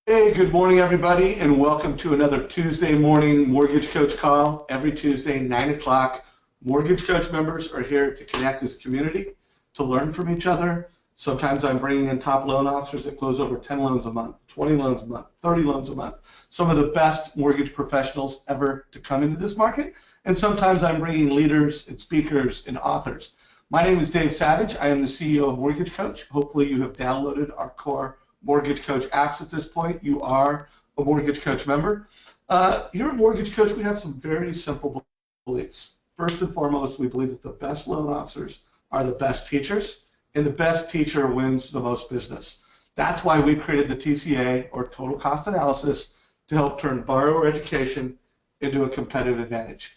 Hey, good morning, everybody, and welcome to another Tuesday morning Mortgage Coach call. Every Tuesday, 9 o'clock, Mortgage Coach members are here to connect as a community, to learn from each other. Sometimes I'm bringing in top loan officers that close over 10 loans a month, 20 loans a month, 30 loans a month, some of the best mortgage professionals ever to come into this market. And sometimes I'm bringing leaders and speakers and authors. My name is Dave Savage. I am the CEO of Mortgage Coach. Hopefully you have downloaded our core Mortgage Coach apps at this point. You are a Mortgage Coach member. Here at Mortgage Coach, we have some very simple beliefs. First and foremost, we believe that the best loan officers are the best teachers, and the best teacher wins the most business. That's why we created the TCA, or Total Cost Analysis, to help turn borrower education into a competitive advantage.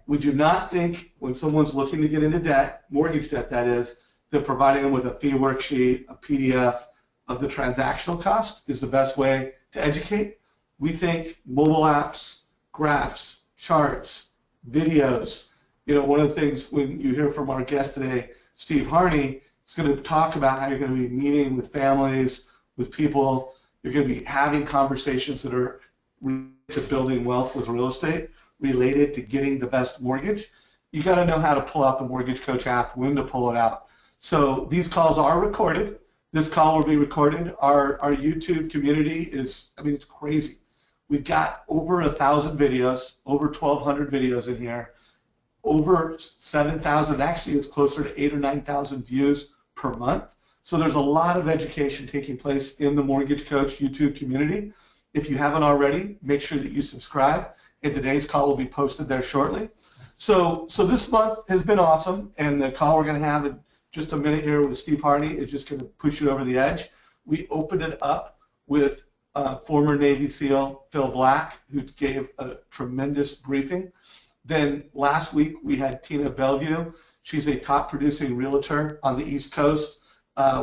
We do not think when someone's looking to get into debt, mortgage debt that is, that providing them with a fee worksheet, a PDF, of the transactional cost is the best way to educate. We think mobile apps, graphs, charts, videos. One of the things when you hear from our guest today, Steve Harney, is going to talk about how you're going to be meeting with families, with people. You're going to be having conversations that are related to building wealth with real estate, related to getting the best mortgage. You got to know how to pull out the Mortgage Coach app, when to pull it out. So these calls are recorded. This call will be recorded. Our YouTube community is, it's crazy. We've got over 1,000 videos, over 1,200 videos in here, over 7,000, actually it's closer to 8,000 or 9,000 views per month. So there's a lot of education taking place in the Mortgage Coach YouTube community. If you haven't already, make sure that you subscribe, and today's call will be posted there shortly. So this month has been awesome, and the call we're going to have in just a minute here with Steve Harney is just going to push you over the edge. We opened it up with former Navy SEAL Phil Black, who gave a tremendous briefing. Then last week we had Tina Bellevue. She's a top producing realtor on the East Coast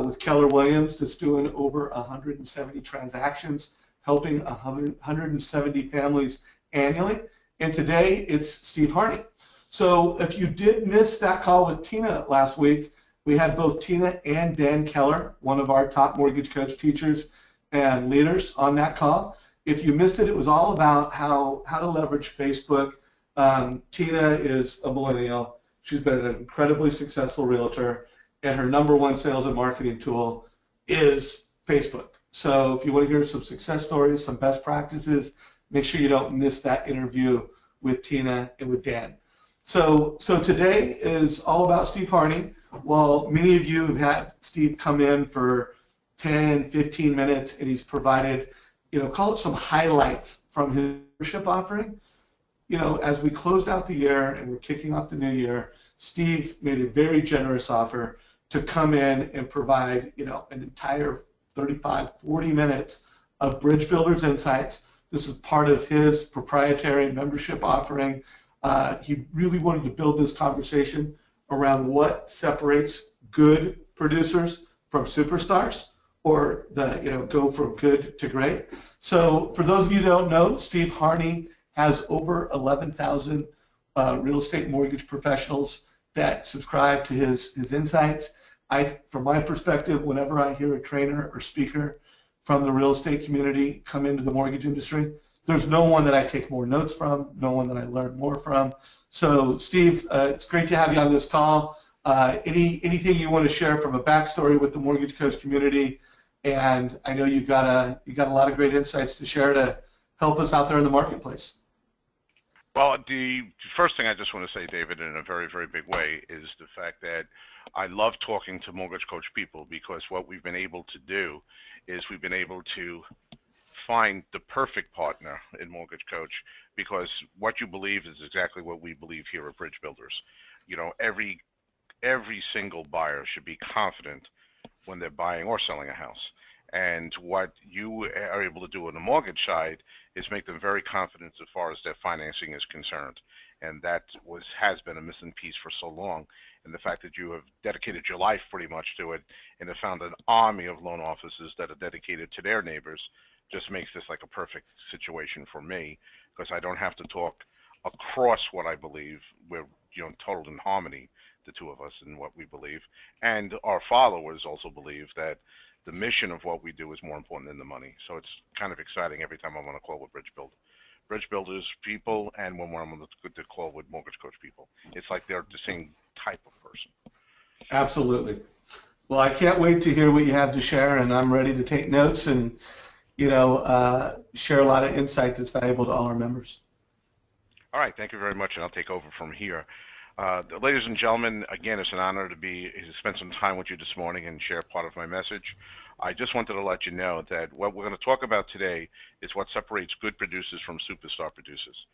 with Keller Williams that's doing over 170 transactions, helping 170 families annually. And today it's Steve Harney. So if you did miss that call with Tina last week, we had both Tina and Dan Keller, one of our top Mortgage Coach teachers and leaders, on that call. If you missed it, it was all about how to leverage Facebook. Tina is a millennial. She's been an incredibly successful realtor, and her number one sales and marketing tool is Facebook. So if you want to hear some success stories, some best practices, make sure you don't miss that interview with Tina and with Dan. So today is all about Steve Harney. Well, many of you have had Steve come in for 10, 15 minutes, and he's provided, call it some highlights from his membership offering. As we closed out the year and we're kicking off the new year, Steve made a very generous offer to come in and provide, an entire 35, 40 minutes of Bridge Builders Insights. This is part of his proprietary membership offering. He really wanted to build this conversation around what separates good producers from superstars, or go from good to great. So for those of you that don't know, Steve Harney has over 11,000 real estate mortgage professionals that subscribe to his insights. From my perspective, whenever I hear a trainer or speaker from the real estate community come into the mortgage industry, there's no one that I take more notes from, no one that I learn more from. So Steve, it's great to have you on this call. Anything you want to share from a backstory with the Mortgage Coach community? And I know you've got a lot of great insights to share to help us out there in the marketplace. Well, the first thing I just want to say, David, in a very, very big way, is the fact that I love talking to Mortgage Coach people, because what we've been able to do is we've been able to find the perfect partner in Mortgage Coach, because what you believe is exactly what we believe here at Bridge Builders. Every single buyer should be confident when they're buying or selling a house. And what you are able to do on the mortgage side is make them very confident as far as their financing is concerned. And that has been a missing piece for so long. And the fact that you have dedicated your life pretty much to it and have found an army of loan officers that are dedicated to their neighbors just makes this like a perfect situation for me, because I don't have to talk across what I believe. We're total in harmony, the two of us, in what we believe. And our followers also believe that the mission of what we do is more important than the money. So it's kind of exciting every time I'm on a call with bridge builders people, and when we're on the call with mortgage coach people. It's like they're the same type of person. Absolutely. Well, I can't wait to hear what you have to share, and I'm ready to take notes and, share a lot of insight that's valuable to all our members. All right, thank you very much, and I'll take over from here. Ladies and gentlemen, again, it's an honor to spend some time with you this morning and share part of my message. I just wanted to let you know that what we're going to talk about today is what separates good producers from superstar producers.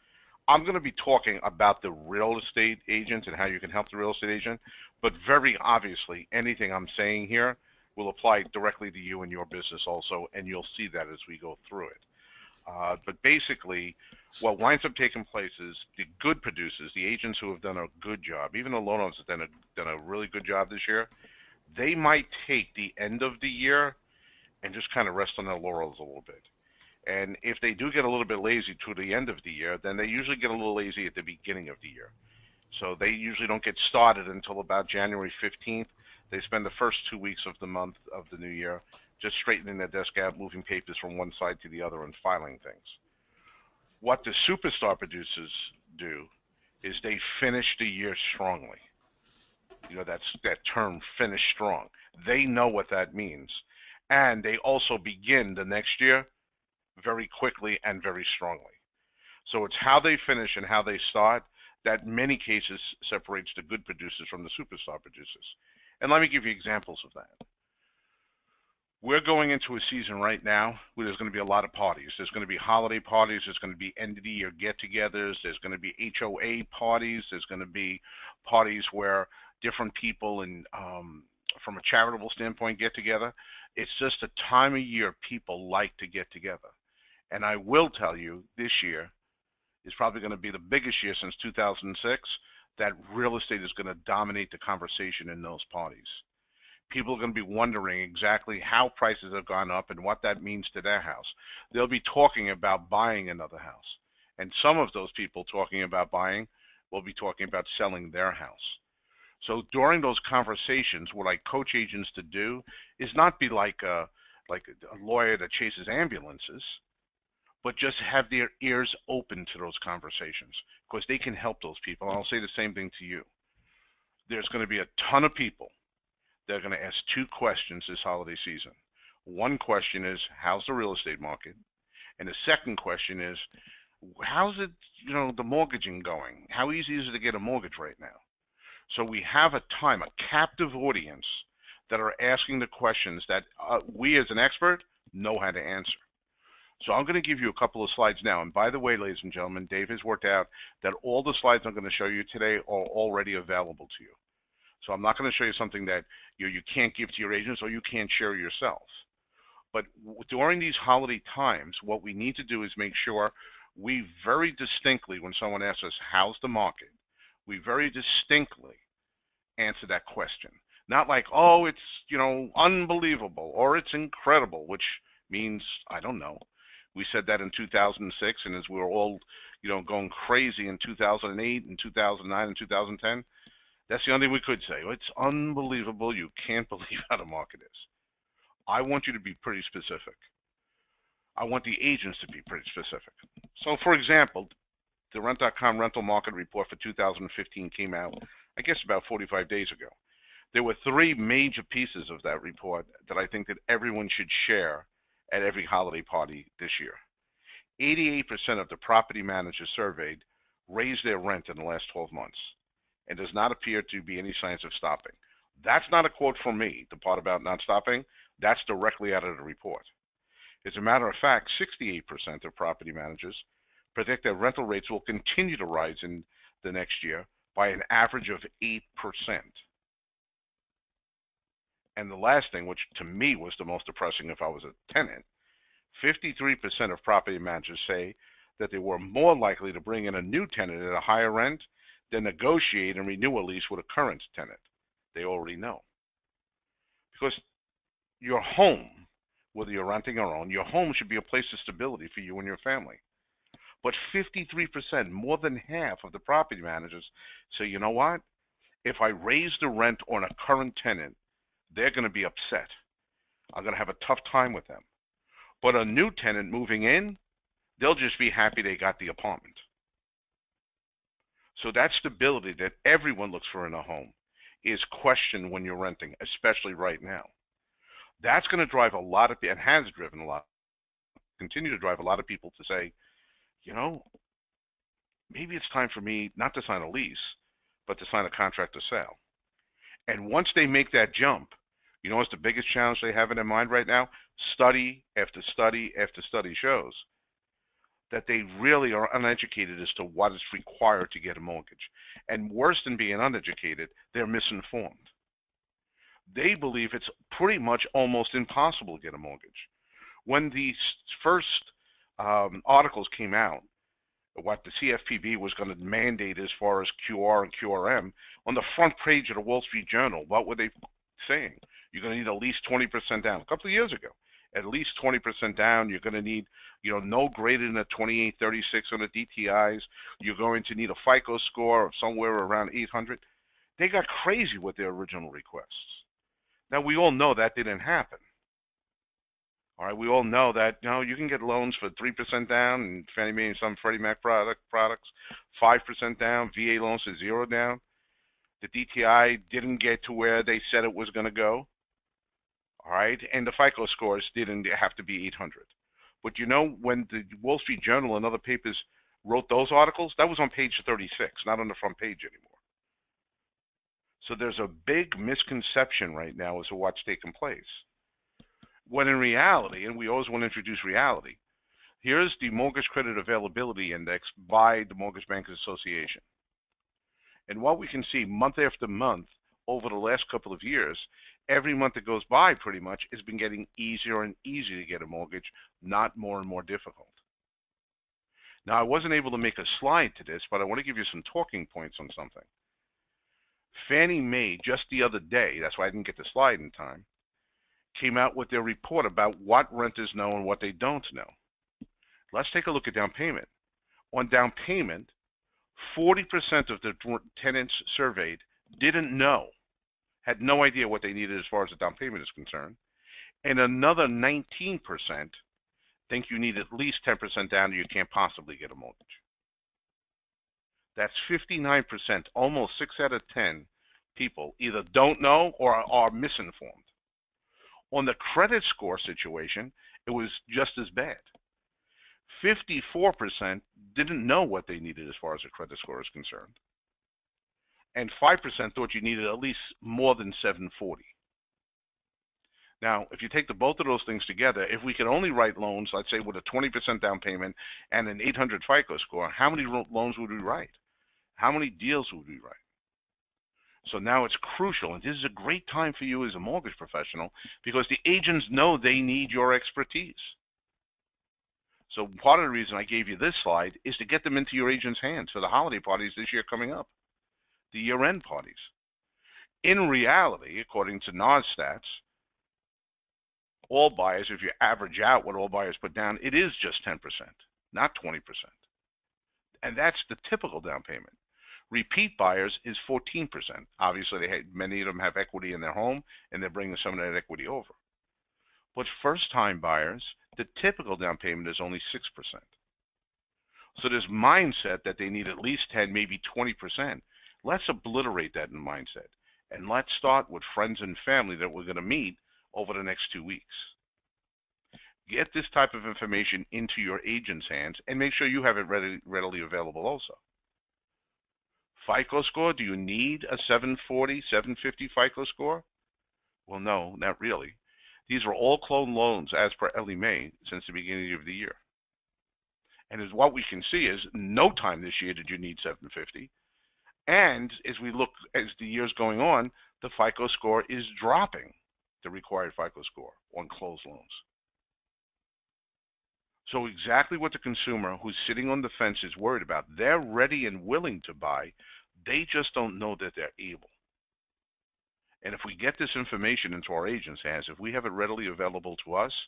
I'm going to be talking about the real estate agent and how you can help the real estate agent, but very obviously, anything I'm saying here will apply directly to you and your business also, and you'll see that as we go through it. But basically, what winds up taking place is the good producers, the agents who have done a good job, even the loan officers have done a really good job this year, they might take the end of the year and just kind of rest on their laurels a little bit. And if they do get a little bit lazy to the end of the year, then they usually get a little lazy at the beginning of the year. So they usually don't get started until about January 15th. They spend the first 2 weeks of the month of the new year just straightening their desk out, moving papers from one side to the other, and filing things. What the superstar producers do is they finish the year strongly. That's that term, finish strong. They know what that means. And they also begin the next year very quickly and very strongly. So it's how they finish and how they start that in many cases separates the good producers from the superstar producers. And let me give you examples of that. We're going into a season right now where there's going to be a lot of parties. There's going to be holiday parties. There's going to be end of the year get-togethers. There's going to be HOA parties. There's going to be parties where different people and from a charitable standpoint get together. It's just a time of year people like to get together. And I will tell you, this year is probably going to be the biggest year since 2006 that real estate is going to dominate the conversation in those parties. People are going to be wondering exactly how prices have gone up and what that means to their house. They'll be talking about buying another house. And some of those people talking about buying will be talking about selling their house. So during those conversations, what I coach agents to do is not be like a lawyer that chases ambulances, but just have their ears open to those conversations because they can help those people. And I'll say the same thing to you. There's going to be a ton of people that are going to ask two questions this holiday season. One question is, how's the real estate market? And the second question is, how's it, the mortgaging going? How easy is it to get a mortgage right now? So we have a captive audience that are asking the questions that we as an expert know how to answer. So I'm going to give you a couple of slides now. And by the way, ladies and gentlemen, Dave has worked out that all the slides I'm going to show you today are already available to you. So I'm not going to show you something that you can't give to your agents or you can't share yourself. But during these holiday times, what we need to do is make sure we very distinctly, when someone asks us, how's the market, we very distinctly answer that question. Not like, oh, it's, unbelievable or it's incredible, which means, I don't know. We said that in 2006, and as we were all, going crazy in 2008 and 2009 and 2010, that's the only thing we could say. It's unbelievable. You can't believe how the market is. I want you to be pretty specific. I want the agents to be pretty specific. So, for example, the Rent.com rental market report for 2015 came out, I guess, about 45 days ago. There were three major pieces of that report that I think that everyone should share at every holiday party this year. 88% of the property managers surveyed raised their rent in the last 12 months, and does not appear to be any signs of stopping. That's not a quote from me, the part about not stopping. That's directly out of the report. As a matter of fact, 68% of property managers predict that rental rates will continue to rise in the next year by an average of 8%. And the last thing, which to me was the most depressing if I was a tenant, 53% of property managers say that they were more likely to bring in a new tenant at a higher rent than negotiate and renew a lease with a current tenant. They already know. Because your home, whether you're renting or own, your home should be a place of stability for you and your family. But 53%, more than half of the property managers say, you know what? If I raise the rent on a current tenant, they're going to be upset. are going to have a tough time with them. But a new tenant moving in, they'll just be happy they got the apartment. So that stability that everyone looks for in a home is questioned when you're renting, especially right now. That's going to drive a lot of, and has driven a lot, continue to drive a lot of people to say, you know, maybe it's time for me not to sign a lease, but to sign a contract to sell. And once they make that jump, you know what's the biggest challenge they have in their mind right now? Study after study after study shows that they really are uneducated as to what is required to get a mortgage. And worse than being uneducated, they're misinformed. They believe it's pretty much almost impossible to get a mortgage. When the first articles came out, what the CFPB was going to mandate as far as QR and QRM, on the front page of the Wall Street Journal, what were they saying? You're going to need at least 20% down. A couple of years ago, at least 20% down. You're going to need, no greater than a 2836 on the DTIs. You're going to need a FICO score of somewhere around 800. They got crazy with their original requests. Now, we all know that didn't happen. All right, we all know that, you can get loans for 3% down and Fannie Mae and some Freddie Mac products, 5% down, VA loans to 0 down. The DTI didn't get to where they said it was going to go. All right, and the FICO scores didn't have to be 800. But when the Wall Street Journal and other papers wrote those articles, that was on page 36, not on the front page anymore. So there's a big misconception right now as to what's taking place. When in reality, and we always want to introduce reality, here's the Mortgage Credit Availability Index by the Mortgage Bankers Association. And what we can see month after month over the last couple of years, every month that goes by pretty much has been getting easier and easier to get a mortgage, not more and more difficult. Now, I wasn't able to make a slide to this, but I want to give you some talking points on something. Fannie Mae, just the other day, that's why I didn't get the slide in time, came out with their report about what renters know and what they don't know. Let's take a look at down payment. On down payment, 40% of the tenants surveyed didn't know, had no idea what they needed as far as the down payment is concerned, and another 19% think you need at least 10% down or you can't possibly get a mortgage. That's 59%, almost 6 out of 10 people either don't know or are misinformed. On the credit score situation, it was just as bad. 54% didn't know what they needed as far as a credit score is concerned. And 5% thought you needed at least more than 740. Now, if you take both of those things together, if we could only write loans, let's say with a 20% down payment and an 800 FICO score, how many loans would we write? How many deals would we write? So now it's crucial, and this is a great time for you as a mortgage professional because the agents know they need your expertise. So part of the reason I gave you this slide is to get them into your agent's hands for the holiday parties this year coming up, the year-end parties. In reality, according to NAR stats, all buyers, if you average out what all buyers put down, it is just 10%, not 20%. And that's the typical down payment. Repeat buyers is 14%. Obviously, many of them have equity in their home, and they're bringing some of that equity over. But first-time buyers, the typical down payment is only 6%. So this mindset that they need at least 10, maybe 20%, let's obliterate that in mindset. And let's start with friends and family that we're going to meet over the next 2 weeks. Get this type of information into your agent's hands and make sure you have it readily available also. FICO score, do you need a 740, 750 FICO score? Well, no, not really. These are all closed loans as per Ellie Mae since the beginning of the year. And as what we can see is no time this year did you need 750. And as we look as the year's going on, the FICO score is dropping, the required FICO score on closed loans. So exactly what the consumer who's sitting on the fence is worried about. They're ready and willing to buy. They just don't know that they're able. And if we get this information into our agents' hands, if we have it readily available to us,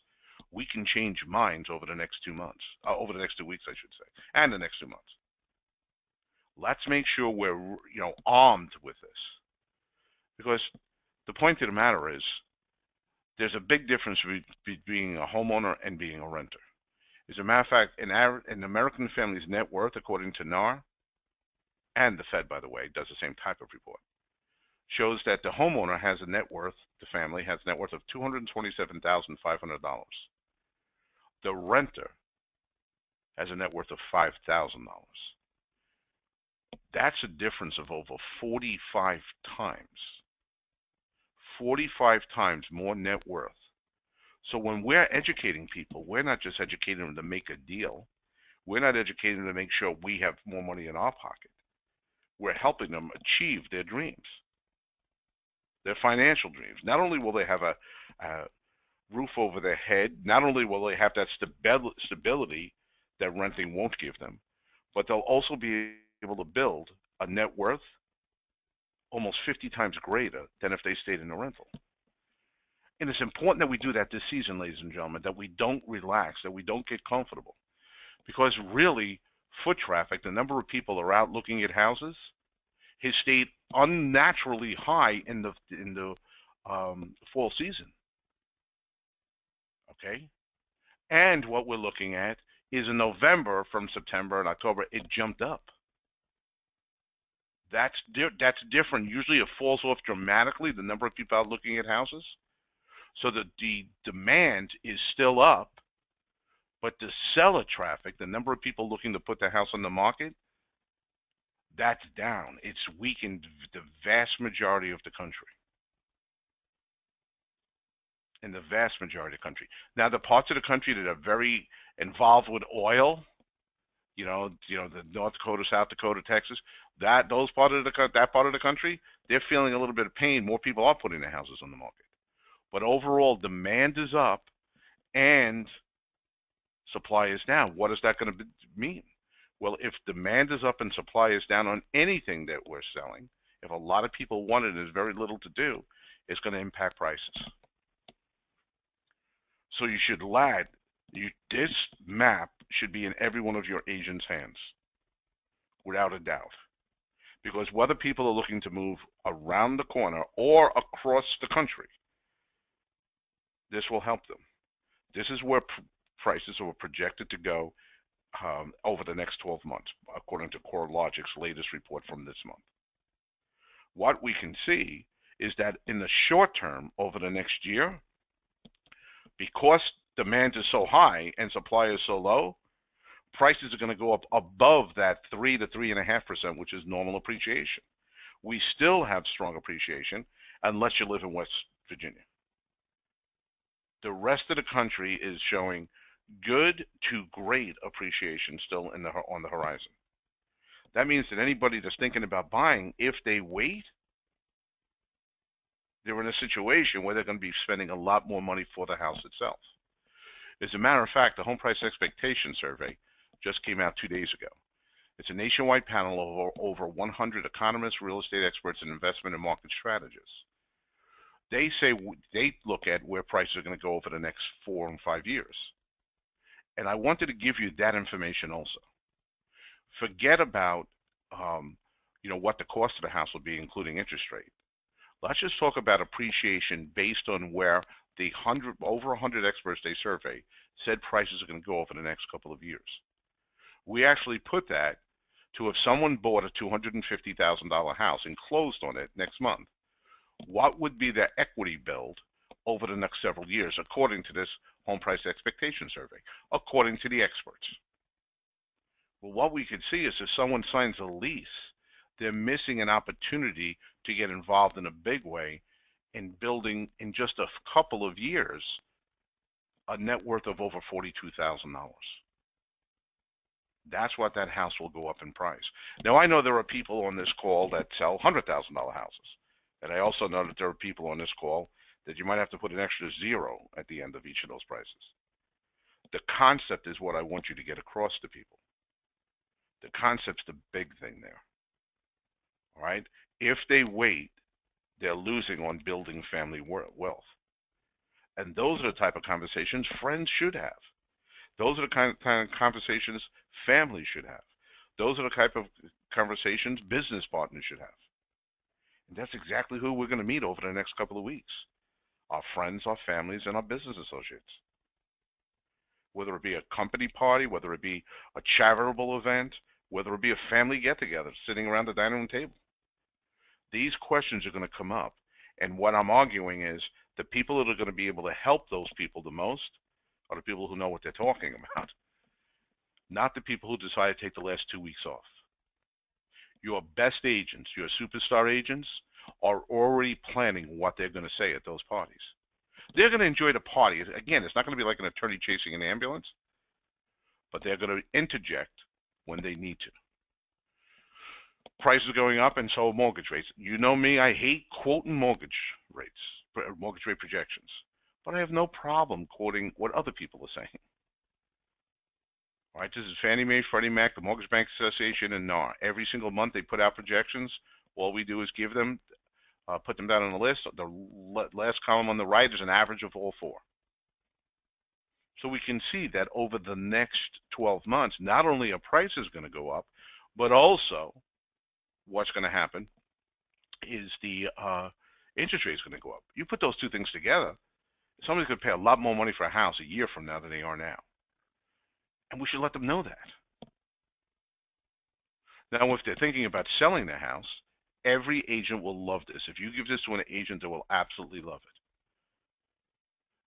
we can change minds over the next 2 months, over the next 2 weeks, I should say, and the next 2 months. Let's make sure we're, armed with this. Because the point of the matter is, There's a big difference between being a homeowner and being a renter. As a matter of fact, an American family's net worth, according to NAR, and the Fed, by the way, does the same type of report, shows that the homeowner has a net worth, the family has a net worth of $227,500. The renter has a net worth of $5,000. That's a difference of over 45 times. 45 times more net worth. So when we're educating people, we're not just educating them to make a deal. We're not educating them to make sure we have more money in our pocket. We're helping them achieve their dreams, their financial dreams. Not only will they have a roof over their head, not only will they have that stability that renting won't give them, but they'll also be able to build a net worth almost 50 times greater than if they stayed in a rental. And it's important that we do that this season, ladies and gentlemen, that we don't relax, that we don't get comfortable. Because really, foot traffic, the number of people are out looking at houses, has stayed unnaturally high in the fall season. Okay? And what we're looking at is in November, from September and October, it jumped up. That's different. Usually it falls off dramatically, the number of people out looking at houses. So that the demand is still up, but the seller traffic, the number of people looking to put their house on the market, that's down. It's weakened the vast majority of the country. In the vast majority of the country. Now, the parts of the country that are very involved with oil, you know, the North Dakota, South Dakota, Texas, that part of the country, they're feeling a little bit of pain. More people are putting their houses on the market. But overall, demand is up and supply is down. What is that going to mean? Well, if demand is up and supply is down on anything that we're selling, if a lot of people want it and there's very little to do, it's going to impact prices. So you should this map should be in every one of your agent's hands, without a doubt. Because whether people are looking to move around the corner or across the country, this will help them. This is where prices are projected to go over the next 12 months, according to CoreLogic's latest report from this month. What we can see is that in the short term, over the next year, because demand is so high and supply is so low, prices are going to go up above that 3 to 3.5%, which is normal appreciation. We still have strong appreciation unless you live in West Virginia. The rest of the country is showing good to great appreciation still on the horizon. That means that anybody that's thinking about buying, if they wait, they're in a situation where they're going to be spending a lot more money for the house itself. As a matter of fact, the Home Price Expectation Survey just came out 2 days ago. It's a nationwide panel of over 100 economists, real estate experts, and investment and market strategists. They say they look at where prices are going to go over the next 4 and 5 years. And I wanted to give you that information also. Forget about what the cost of the house will be, including interest rate. Let's just talk about appreciation based on where the over 100 experts they survey said prices are going to go over the next couple of years. We actually put that to if someone bought a $250,000 house and closed on it next month, what would be their equity build over the next several years, according to this Home Price Expectation Survey, according to the experts. Well, what we could see is if someone signs a lease, they're missing an opportunity to get involved in a big way in building, in just a couple of years, a net worth of over $42,000. That's what that house will go up in price. Now, I know there are people on this call that sell $100,000 houses. And I also know that there are people on this call that you might have to put an extra 0 at the end of each of those prices. The concept is what I want you to get across to people. The concept's the big thing there. All right? If they wait, they're losing on building family wealth. And those are the type of conversations friends should have. Those are the kind of conversations families should have. Those are the type of conversations business partners should have. And that's exactly who we're going to meet over the next couple of weeks. our friends, our families, and our business associates. Whether it be a company party, whether it be a charitable event, whether it be a family get-together sitting around the dining room table. These questions are going to come up. And what I'm arguing is the people that are going to be able to help those people the most are the people who know what they're talking about, not the people who decide to take the last 2 weeks off. Your best agents, your superstar agents, are already planning what they're going to say at those parties. They're going to enjoy the party. Again, it's not going to be like an attorney chasing an ambulance, but they're going to interject when they need to. Prices are going up, and so are mortgage rates. You know me, I hate quoting mortgage rate projections, but I have no problem quoting what other people are saying. All right, this is Fannie Mae, Freddie Mac, the Mortgage Bank Association, and NAR. Every single month they put out projections. All we do is give them, put them down on the list. The last column on the right is an average of all four. So we can see that over the next 12 months, not only are prices going to go up, but also what's going to happen is the interest rate is going to go up. You put those two things together, somebody's going to pay a lot more money for a house a year from now than they are now. And we should let them know that. Now, if they're thinking about selling their house, every agent will love this. If you give this to an agent, they will absolutely love it.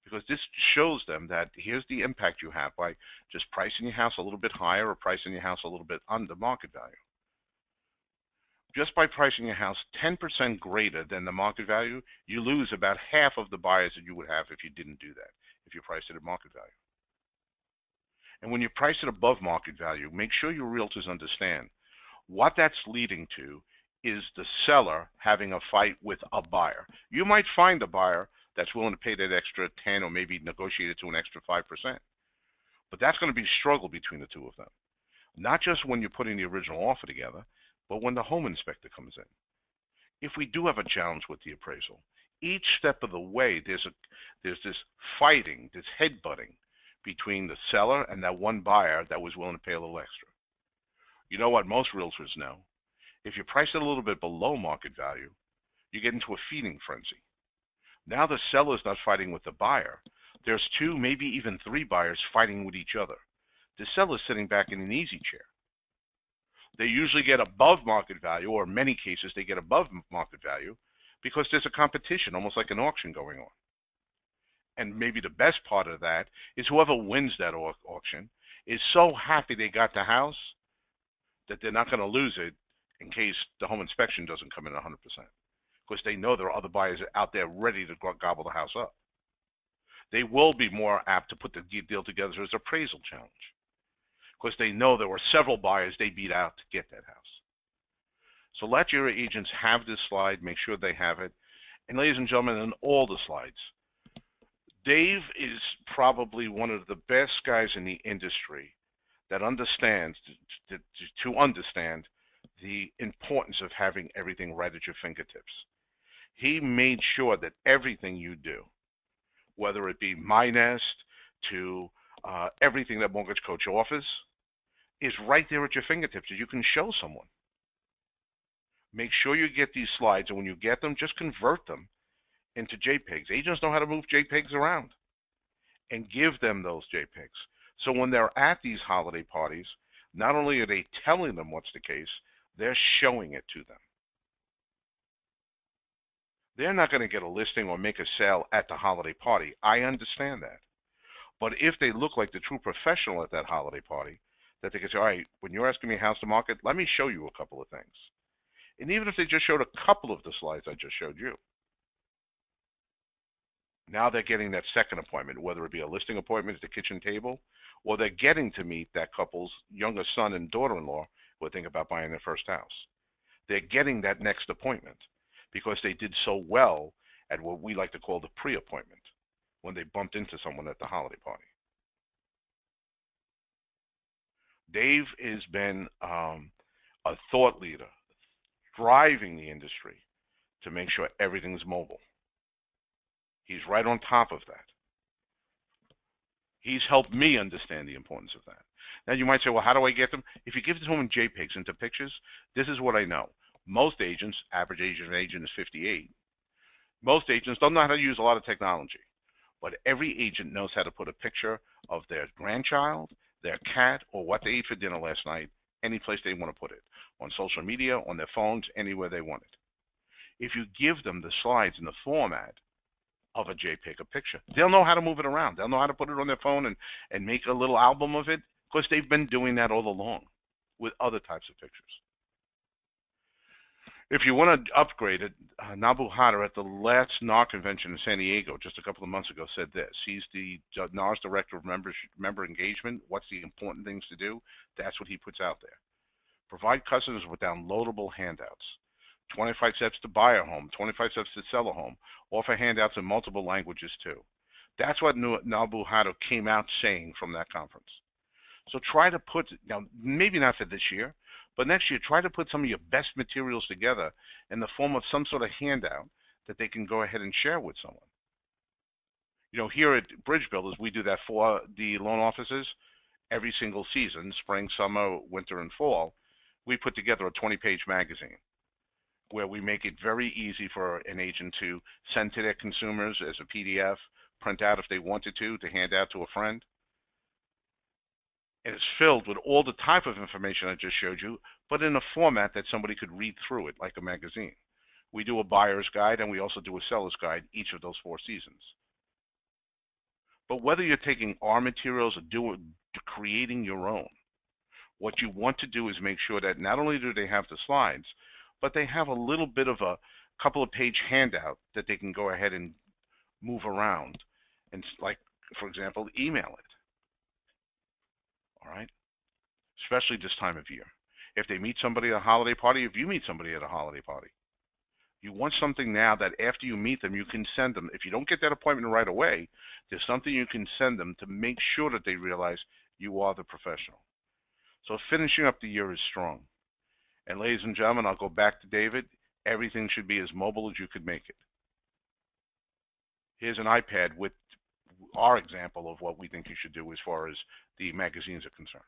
Because this shows them that here's the impact you have by just pricing your house a little bit higher or pricing your house a little bit under market value. Just by pricing your house 10% greater than the market value, you lose about half of the buyers that you would have if you didn't do that, if you priced it at market value. And when you price it above market value, make sure your realtors understand what that's leading to is the seller having a fight with a buyer. You might find a buyer that's willing to pay that extra 10 or maybe negotiate it to an extra 5%. But that's going to be a struggle between the two of them. Not just when you're putting the original offer together, but when the home inspector comes in. If we do have a challenge with the appraisal, each step of the way there's this fighting, this headbutting between the seller and that one buyer that was willing to pay a little extra. You know what most realtors know? If you price it a little bit below market value, you get into a feeding frenzy. Now the seller's not fighting with the buyer. There's 2, maybe even 3 buyers fighting with each other. The seller's sitting back in an easy chair. They usually get above market value, or in many cases they get above market value, because there's a competition, almost like an auction going on. And maybe the best part of that is whoever wins that auction is so happy they got the house that they're not going to lose it in case the home inspection doesn't come in 100%. Because they know there are other buyers out there ready to gobble the house up. They will be more apt to put the deal together as an appraisal challenge, because they know there were several buyers they beat out to get that house. So let your agents have this slide, make sure they have it. And ladies and gentlemen, in all the slides, Dave is probably one of the best guys in the industry that understands, to understand the importance of having everything right at your fingertips. He made sure that everything you do, whether it be My Nest to everything that Mortgage Coach offers, is right there at your fingertips that you can show someone. Make sure you get these slides, and when you get them, just convert them into JPEGs. Agents know how to move JPEGs around, and give them those JPEGs. So when they're at these holiday parties, not only are they telling them what's the case, they're showing it to them. They're not going to get a listing or make a sale at the holiday party. I understand that. But if they look like the true professional at that holiday party, that they can say, all right, when you're asking me house to market, let me show you a couple of things. And even if they just showed a couple of the slides I just showed you, now they're getting that second appointment, whether it be a listing appointment at the kitchen table, or they're getting to meet that couple's younger son and daughter-in-law who are thinking about buying their first house. They're getting that next appointment because they did so well at what we like to call the pre-appointment, when they bumped into someone at the holiday party. Dave has been a thought leader, driving the industry to make sure everything's mobile. He's right on top of that. He's helped me understand the importance of that. Now you might say, well, how do I get them? If you give it to them in JPEGs, into pictures, this is what I know. Most agents, average age of an agent is 58. Most agents don't know how to use a lot of technology, but every agent knows how to put a picture of their grandchild, their cat, or what they ate for dinner last night, any place they want to put it, on social media, on their phones, anywhere they want it. If you give them the slides in the format of a JPEG, a picture, they'll know how to move it around. They'll know how to put it on their phone and make a little album of it, because they've been doing that all along with other types of pictures. If you want to upgrade it, Nabu Hatter at the last NAR convention in San Diego just a couple of months ago said this. He's the NAR's Director of Member Engagement. What's the important things to do? That's what he puts out there. Provide customers with downloadable handouts. 25 steps to buy a home, 25 steps to sell a home. Offer handouts in multiple languages too. That's what Nabu Hatter came out saying from that conference. So try to put, now maybe not for this year, but next year, try to put some of your best materials together in the form of some sort of handout that they can go ahead and share with someone. You know, here at Bridge Builders, we do that for the loan offices every single season, spring, summer, winter, and fall. We put together a 20-page magazine where we make it very easy for an agent to send to their consumers as a PDF, print out if they wanted to hand out to a friend. And it's filled with all the type of information I just showed you, but in a format that somebody could read through it like a magazine. We do a buyer's guide and we also do a seller's guide each of those 4 seasons. But whether you're taking our materials or creating your own, what you want to do is make sure that not only do they have the slides, but they have a little bit of a couple of page handout that they can go ahead and move around and, like, for example, email it. All right, especially this time of year. If they meet somebody at a holiday party, if you meet somebody at a holiday party, you want something now that after you meet them, you can send them. If you don't get that appointment right away, there's something you can send them to make sure that they realize you are the professional. So finishing up the year is strong. And ladies and gentlemen, I'll go back to David. Everything should be as mobile as you could make it. Here's an iPad with our example of what we think you should do as far as the magazines are concerned.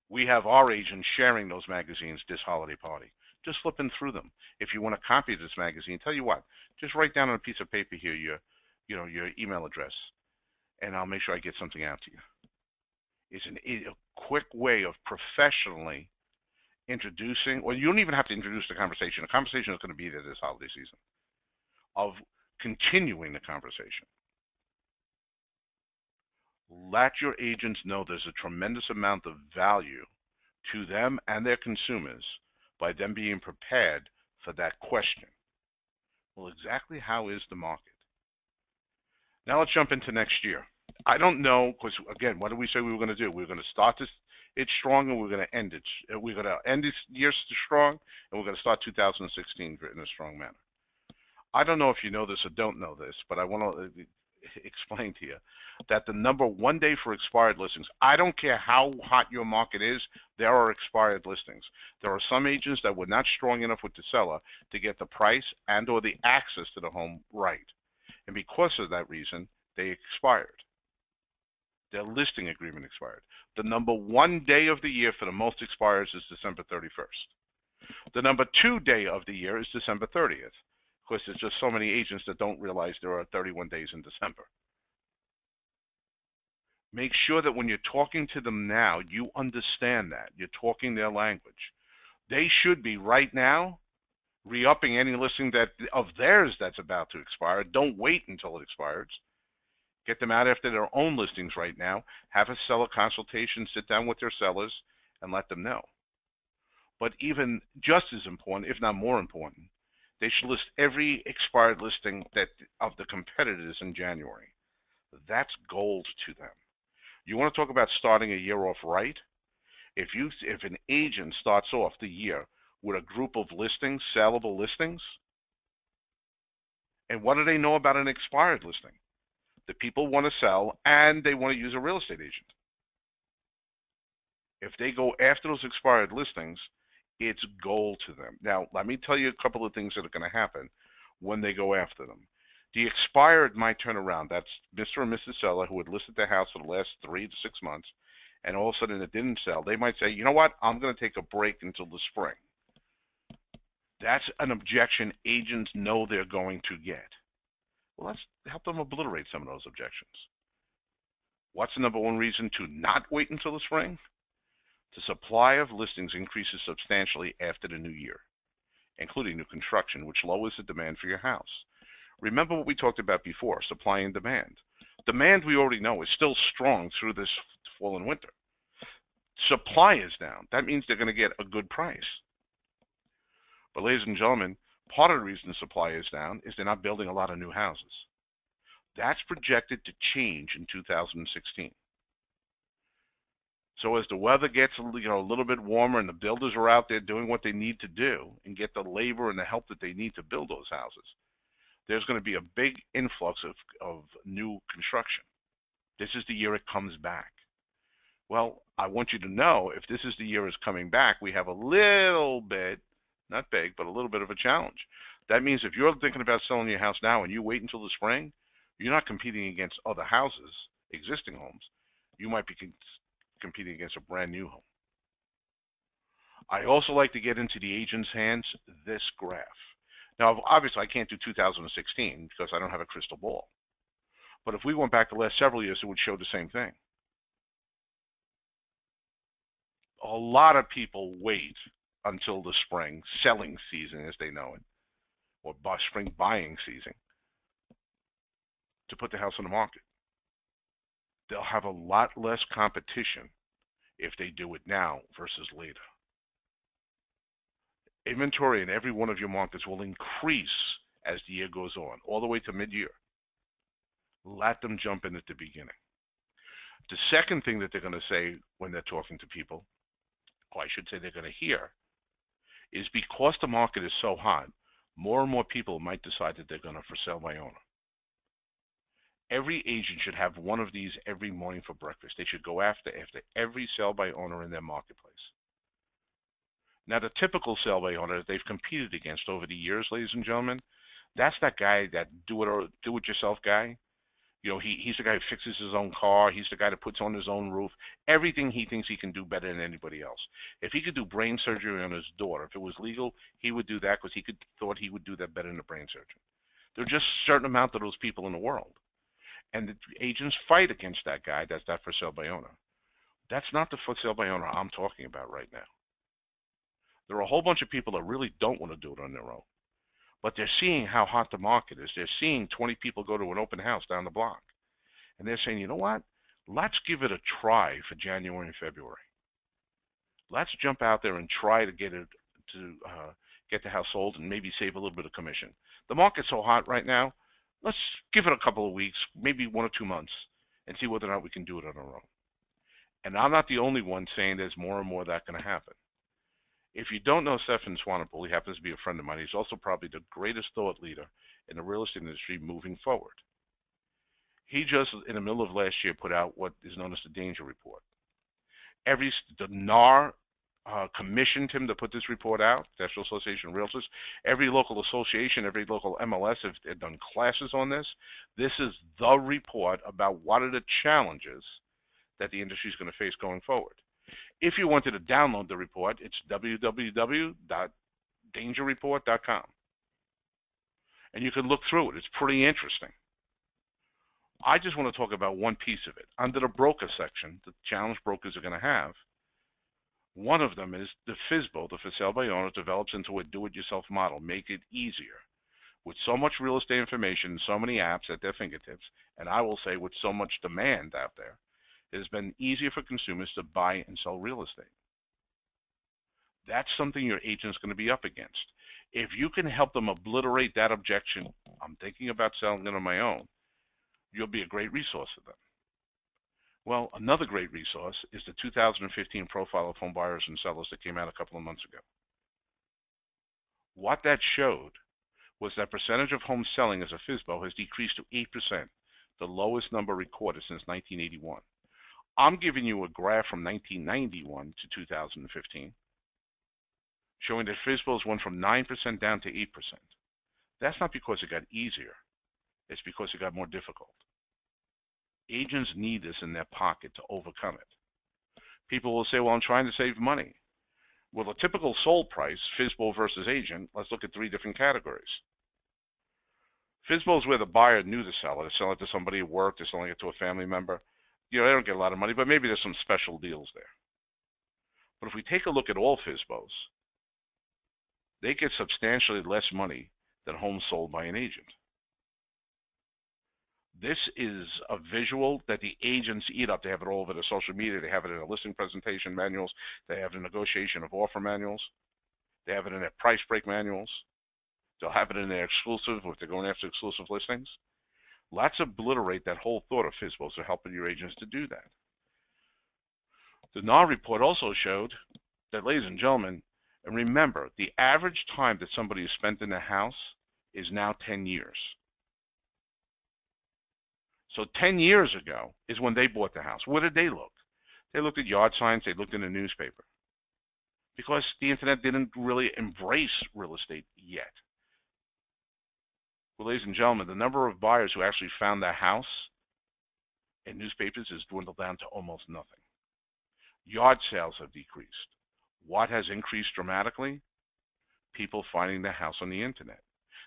We have our agents sharing those magazines this holiday party, just flipping through them. If you want to copy this magazine, tell you what, just write down on a piece of paper here your email address, and I'll make sure I get something out to you. It's a quick way of professionally introducing, well, you don't even have to introduce the conversation. The conversation is going to be there this holiday season, of continuing the conversation. Let your agents know there's a tremendous amount of value to them and their consumers by them being prepared for that question. Well, exactly how is the market? Now let's jump into next year. I don't know, because again, what did we say we were going to do? We were going to start it strong, and we're going to end it. We're going to end this year strong, and we're going to start 2016 in a strong manner. I don't know if you know this or don't know this, but I want to explain to you that the number 1 day for expired listings, I don't care how hot your market is, there are expired listings. There are some agents that were not strong enough with the seller to get the price and or the access to the home right. And because of that reason, they expired. Their listing agreement expired. The number 1 day of the year for the most expires is December 31st. The number 2 day of the year is December 30th. Of course, there's just so many agents that don't realize there are 31 days in December. Make sure that when you're talking to them now, you understand that. You're talking their language. They should be right now re-upping any listing of theirs that's about to expire. Don't wait until it expires. Get them out after their own listings right now. Have a seller consultation, sit down with their sellers, and let them know. But even just as important, if not more important, they should list every expired listing of the competitors in January. That's gold to them. You want to talk about starting a year off right? If an agent starts off the year with a group of listings, sellable listings, and what do they know about an expired listing? The people want to sell and they want to use a real estate agent. If they go after those expired listings, it's gold to them. Now, let me tell you a couple of things that are going to happen when they go after them. The expired might turn around. That's Mr. and Mrs. Seller who had listed their house for the last 3 to 6 months, and all of a sudden it didn't sell. They might say, you know what, I'm going to take a break until the spring. That's an objection agents know they're going to get. Well, let's help them obliterate some of those objections. What's the number one reason to not wait until the spring? The supply of listings increases substantially after the new year, including new construction, which lowers the demand for your house. Remember what we talked about before, supply and demand. Demand, we already know, is still strong through this fall and winter. Supply is down. That means they're going to get a good price. But ladies and gentlemen, part of the reason supply is down is they're not building a lot of new houses. That's projected to change in 2016. So as the weather gets a little bit warmer and the builders are out there doing what they need to do and get the labor and the help that they need to build those houses, there's going to be a big influx of new construction. This is the year it comes back. Well, I want you to know, if this is the year it's coming back, we have a little bit, not big, but a little bit of a challenge. That means if you're thinking about selling your house now and you wait until the spring, you're not competing against other houses, existing homes. You might be competing against a brand new home. I also like to get into the agent's hands this graph. Now, obviously, I can't do 2016 because I don't have a crystal ball. But if we went back the last several years, it would show the same thing. A lot of people wait until the spring selling season, as they know it, or spring buying season, to put the house on the market. They'll have a lot less competition if they do it now versus later. Inventory in every one of your markets will increase as the year goes on, all the way to mid-year. Let them jump in at the beginning. The second thing that they're going to say when they're talking to people, or I should say they're going to hear, is because the market is so hot, more and more people might decide that they're going to for sale by owner. Every agent should have one of these every morning for breakfast. They should go after every sale by owner in their marketplace. Now, the typical sale by owner that they've competed against over the years, ladies and gentlemen, that's that guy, that do-it-yourself guy. You know, he's the guy who fixes his own car. He's the guy that puts on his own roof. Everything he thinks he can do better than anybody else. If he could do brain surgery on his daughter, if it was legal, he would do that because thought he would do that better than a brain surgeon. There are just a certain amount of those people in the world. And the agents fight against that guy that's that for sale by owner. That's not the for sale by owner I'm talking about right now. There are a whole bunch of people that really don't want to do it on their own. But they're seeing how hot the market is. They're seeing 20 people go to an open house down the block. And they're saying, you know what? Let's give it a try for January and February. Let's jump out there and try to get the house sold and maybe save a little bit of commission. The market's so hot right now, let's give it a couple of weeks, maybe 1 or 2 months, and see whether or not we can do it on our own. And I'm not the only one saying there's more and more that going to happen. If you don't know Stefan Swanepoel, he happens to be a friend of mine. He's also probably the greatest thought leader in the real estate industry moving forward. He just, in the middle of last year, put out what is known as the Danger Report. The NAR commissioned him to put this report out, National Association of Realtors. Every local association, every local MLS have done classes on this. This is the report about what are the challenges that the industry is going to face going forward. If you wanted to download the report, it's www.dangerreport.com. And you can look through it. It's pretty interesting. I just want to talk about one piece of it. Under the broker section, the challenge brokers are going to have, one of them is the FSBO, the for sale by owner, develops into a do-it-yourself model. Make it easier. With so much real estate information, so many apps at their fingertips, and I will say with so much demand out there, it has been easier for consumers to buy and sell real estate. That's something your agent's going to be up against. If you can help them obliterate that objection, I'm thinking about selling it on my own, you'll be a great resource for them. Well, another great resource is the 2015 profile of home buyers and sellers that came out a couple of months ago. What that showed was that percentage of homes selling as a FSBO has decreased to 8%, the lowest number recorded since 1981. I'm giving you a graph from 1991 to 2015, showing that FSBOs went from 9% down to 8%. That's not because it got easier. It's because it got more difficult. Agents need this in their pocket to overcome it. People will say, well, I'm trying to save money. Well, the typical sold price, FSBO versus agent, let's look at 3 different categories. FSBO is where the buyer knew the seller. They're selling it to somebody at work. They're selling it to a family member. You know, they don't get a lot of money, but maybe there's some special deals there. But if we take a look at all FSBOs, they get substantially less money than homes sold by an agent. This is a visual that the agents eat up. They have it all over their social media. They have it in their listing presentation manuals. They have it in negotiation of offer manuals. They have it in their price break manuals. They'll have it in their exclusive if they're going after exclusive listings. Let's obliterate that whole thought of FSBOs are helping your agents to do that. The NAR report also showed that, ladies and gentlemen, and remember, the average time that somebody has spent in the house is now 10 years. So 10 years ago is when they bought the house. Where did they look? They looked at yard signs. They looked in the newspaper. Because the internet didn't really embrace real estate yet. Well, ladies and gentlemen, the number of buyers who actually found their house in newspapers has dwindled down to almost nothing. Yard sales have decreased. What has increased dramatically? People finding their house on the internet.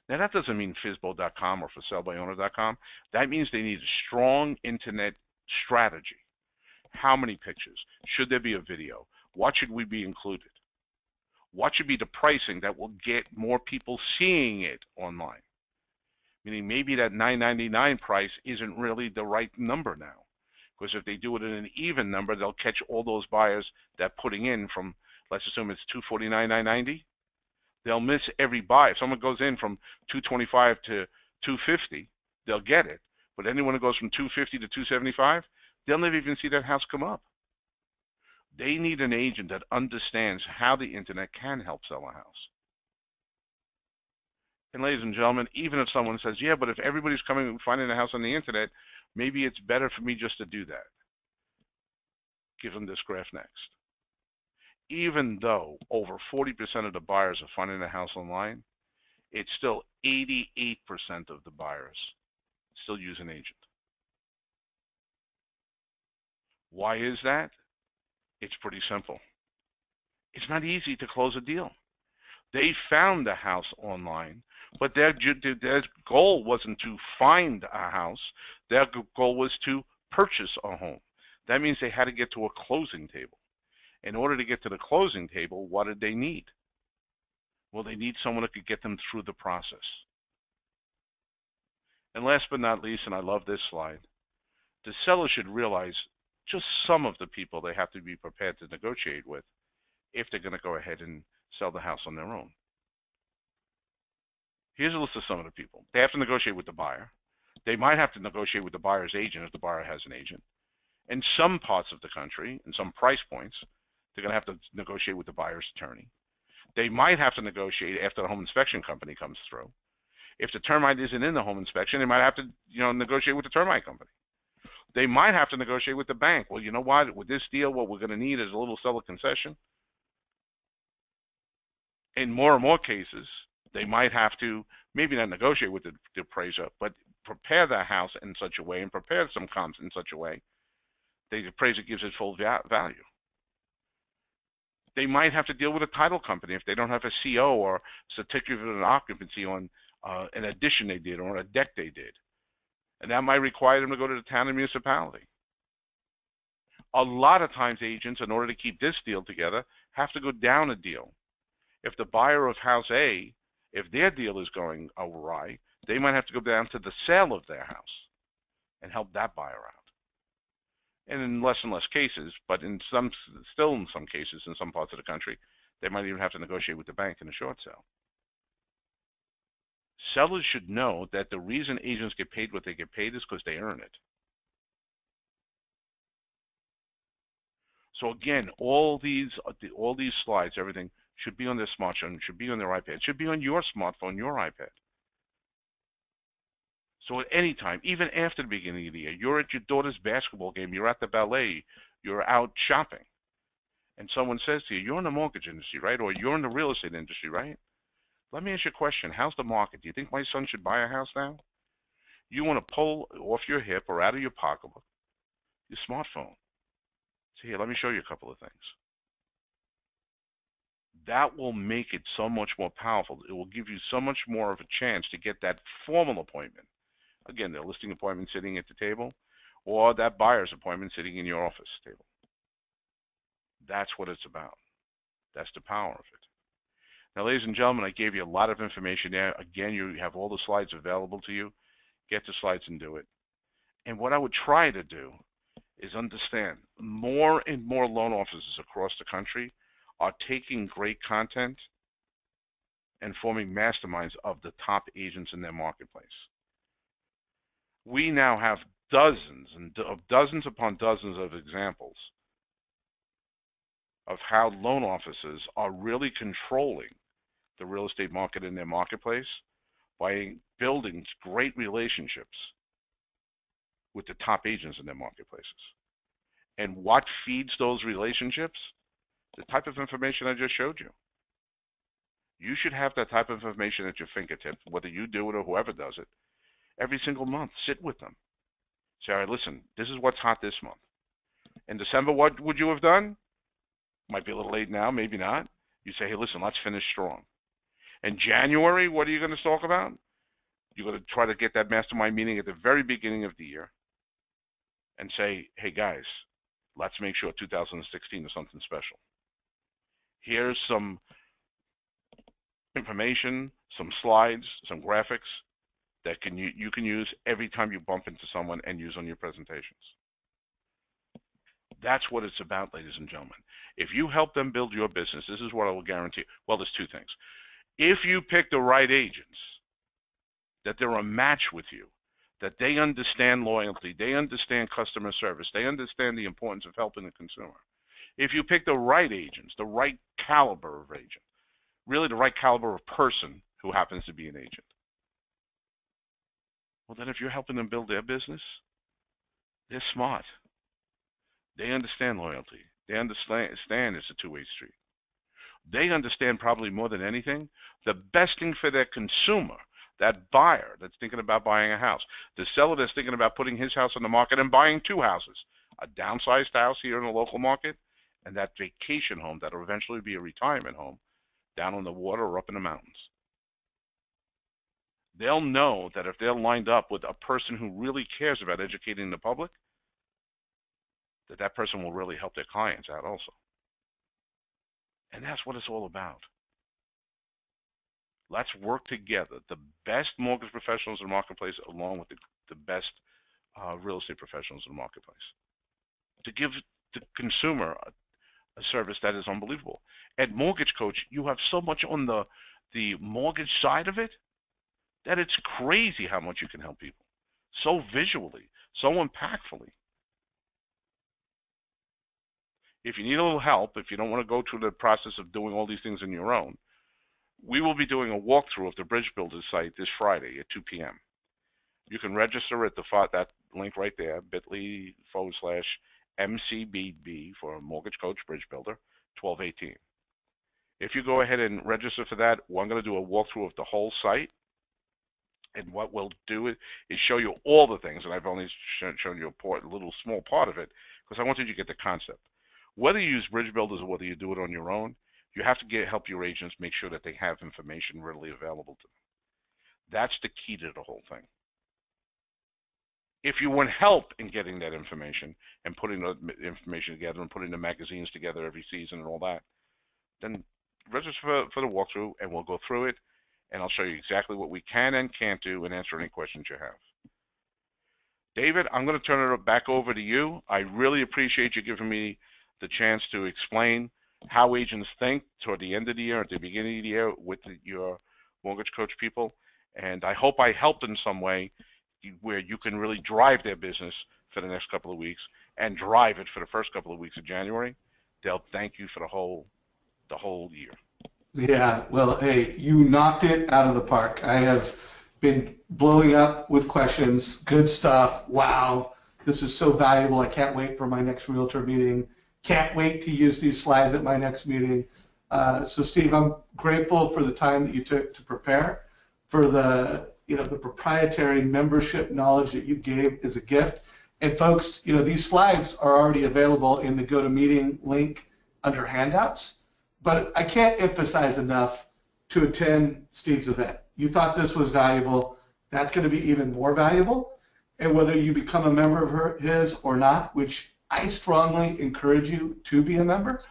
Now, that doesn't mean FSBO.com or ForSaleByOwner.com. That means they need a strong internet strategy. How many pictures? Should there be a video? What should we be included? What should be the pricing that will get more people seeing it online? Meaning maybe that $9.99 price isn't really the right number now. Because if they do it in an even number, they'll catch all those buyers that putting in from, let's assume it's $249,990. They'll miss every buy. If someone goes in from $225 to $250, they'll get it. But anyone who goes from $250 to $275, they'll never even see that house come up. They need an agent that understands how the internet can help sell a house. And ladies and gentlemen, even if someone says, yeah, but if everybody's coming and finding a house on the internet, maybe it's better for me just to do that. Give them this graph next. Even though over 40% of the buyers are finding a house online, it's still 88% of the buyers still use an agent. Why is that? It's pretty simple. It's not easy to close a deal. They found the house online, but their goal wasn't to find a house. Their goal was to purchase a home. That means they had to get to a closing table. In order to get to the closing table, what did they need? Well, they need someone that could get them through the process. And last but not least, and I love this slide, the seller should realize just some of the people they have to be prepared to negotiate with if they're going to go ahead and sell the house on their own. Here's a list of some of the people. They have to negotiate with the buyer. They might have to negotiate with the buyer's agent if the buyer has an agent. In some parts of the country, in some price points, they're going to have to negotiate with the buyer's attorney. They might have to negotiate after the home inspection company comes through. If the termite isn't in the home inspection, they might have to, negotiate with the termite company. They might have to negotiate with the bank. Well, you know what? With this deal, what we're going to need is a little seller concession. In more and more cases, they might have to maybe not negotiate with the appraiser, but prepare the house in such a way and prepare some comps in such a way the appraiser gives it full value. They might have to deal with a title company if they don't have a CO or certificate of occupancy on an addition they did or a deck they did. And that might require them to go to the town and municipality. A lot of times agents, in order to keep this deal together, have to go down a deal. If the buyer of house A, if their deal is going awry, they might have to go down to the sale of their house and help that buyer out. And in less and less cases, but still in some cases, in some parts of the country, they might even have to negotiate with the bank in a short sale. Sellers should know that the reason agents get paid what they get paid is because they earn it. So again, all these slides, everything should be on their smartphone, should be on their iPad, should be on your smartphone, your iPad. So at any time, even after the beginning of the year, you're at your daughter's basketball game, you're at the ballet, you're out shopping, and someone says to you, you're in the mortgage industry, right? Or you're in the real estate industry, right? Let me ask you a question. How's the market? Do you think my son should buy a house now? You want to pull off your hip or out of your pocketbook your smartphone. Say, here, let me show you a couple of things. that will make it so much more powerful. It will give you so much more of a chance to get that formal appointment. Again, the listing appointment sitting at the table, or that buyer's appointment sitting in your office table. That's what it's about. That's the power of it. Now, ladies and gentlemen, I gave you a lot of information there. Again, you have all the slides available to you. Get the slides and do it. And what I would try to do is understand more and more loan officers across the country are taking great content and forming masterminds of the top agents in their marketplace. We now have dozens upon dozens of examples of how loan officers are really controlling the real estate market in their marketplace by building great relationships with the top agents in their marketplaces. And what feeds those relationships? The type of information I just showed you. You should have that type of information at your fingertips, whether you do it or whoever does it, every single month. Sit with them. Say, all right, listen, this is what's hot this month. In December, what would you have done? Might be a little late now, maybe not. You say, hey, listen, let's finish strong. In January, what are you going to talk about? You're going to try to get that mastermind meeting at the very beginning of the year and say, hey, guys, let's make sure 2016 is something special. Here's some information, some slides, some graphics that you can use every time you bump into someone and use on your presentations. That's what it's about, ladies and gentlemen. If you help them build your business, this is what I will guarantee. Well, there's two things. If you pick the right agents, that they're a match with you, that they understand loyalty, they understand customer service, they understand the importance of helping the consumer. If you pick the right agents, the right caliber of agent, really the right caliber of person who happens to be an agent, well, then if you're helping them build their business, they're smart. They understand loyalty. They understand it's a two-way street. They understand probably more than anything the best thing for their consumer, that buyer that's thinking about buying a house, the seller that's thinking about putting his house on the market and buying two houses, a downsized house here in the local market and that vacation home that will eventually be a retirement home down on the water or up in the mountains. They'll know that if they're lined up with a person who really cares about educating the public, that person will really help their clients out also. And that's what it's all about. Let's work together, the best mortgage professionals in the marketplace along with the best real estate professionals in the marketplace, to give the consumer a service that is unbelievable. At Mortgage Coach, you have so much on the mortgage side of it that it's crazy how much you can help people. So visually, so impactfully. If you need a little help, if you don't want to go through the process of doing all these things on your own, we will be doing a walkthrough of the Bridge Builder site this Friday at 2 p.m. You can register at that link right there, bit.ly/MCBB for Mortgage Coach Bridge Builder 1218. If you go ahead and register for that, we're going to do a walkthrough of the whole site. And what we'll do is show you all the things, and I've only shown you a little small part of it because I wanted you to get the concept. Whether you use Bridge Builders or whether you do it on your own, you have to help your agents make sure that they have information readily available to them. That's the key to the whole thing. If you want help in getting that information and putting the information together and putting the magazines together every season and all that, then register for the walkthrough and we'll go through it and I'll show you exactly what we can and can't do and answer any questions you have. David, I'm going to turn it back over to you. I really appreciate you giving me the chance to explain how agents think toward the end of the year, at the beginning of the year with your Mortgage Coach people. And I hope I helped in some way where you can really drive their business for the next couple of weeks and drive it for the first couple of weeks of January. They'll thank you for the whole year. Yeah, well, hey, you knocked it out of the park. I have been blowing up with questions. Good stuff. Wow, this is so valuable. I can't wait for my next realtor meeting. Can't wait to use these slides at my next meeting. So, Steve, I'm grateful for the time that you took to prepare, for the proprietary membership knowledge that you gave as a gift. And folks, these slides are already available in the GoToMeeting link under handouts. but I can't emphasize enough to attend Steve's event. You thought this was valuable. That's going to be even more valuable. And whether you become a member of his or not, which I strongly encourage you to be a member,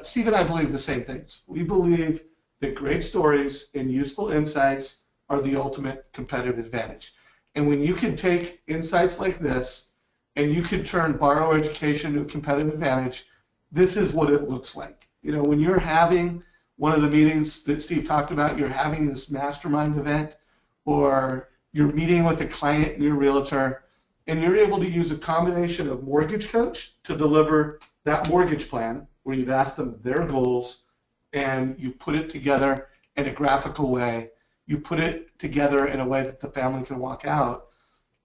Steve and I believe the same things. We believe that great stories and useful insights are the ultimate competitive advantage. And when you can take insights like this and you can turn borrower education into a competitive advantage, this is what it looks like. You know, when you're having one of the meetings that Steve talked about, you're having this mastermind event, or you're meeting with a client and your realtor, and you're able to use a combination of Mortgage Coach to deliver that mortgage plan where you've asked them their goals and you put it together in a graphical way. You put it together in a way that the family can walk out.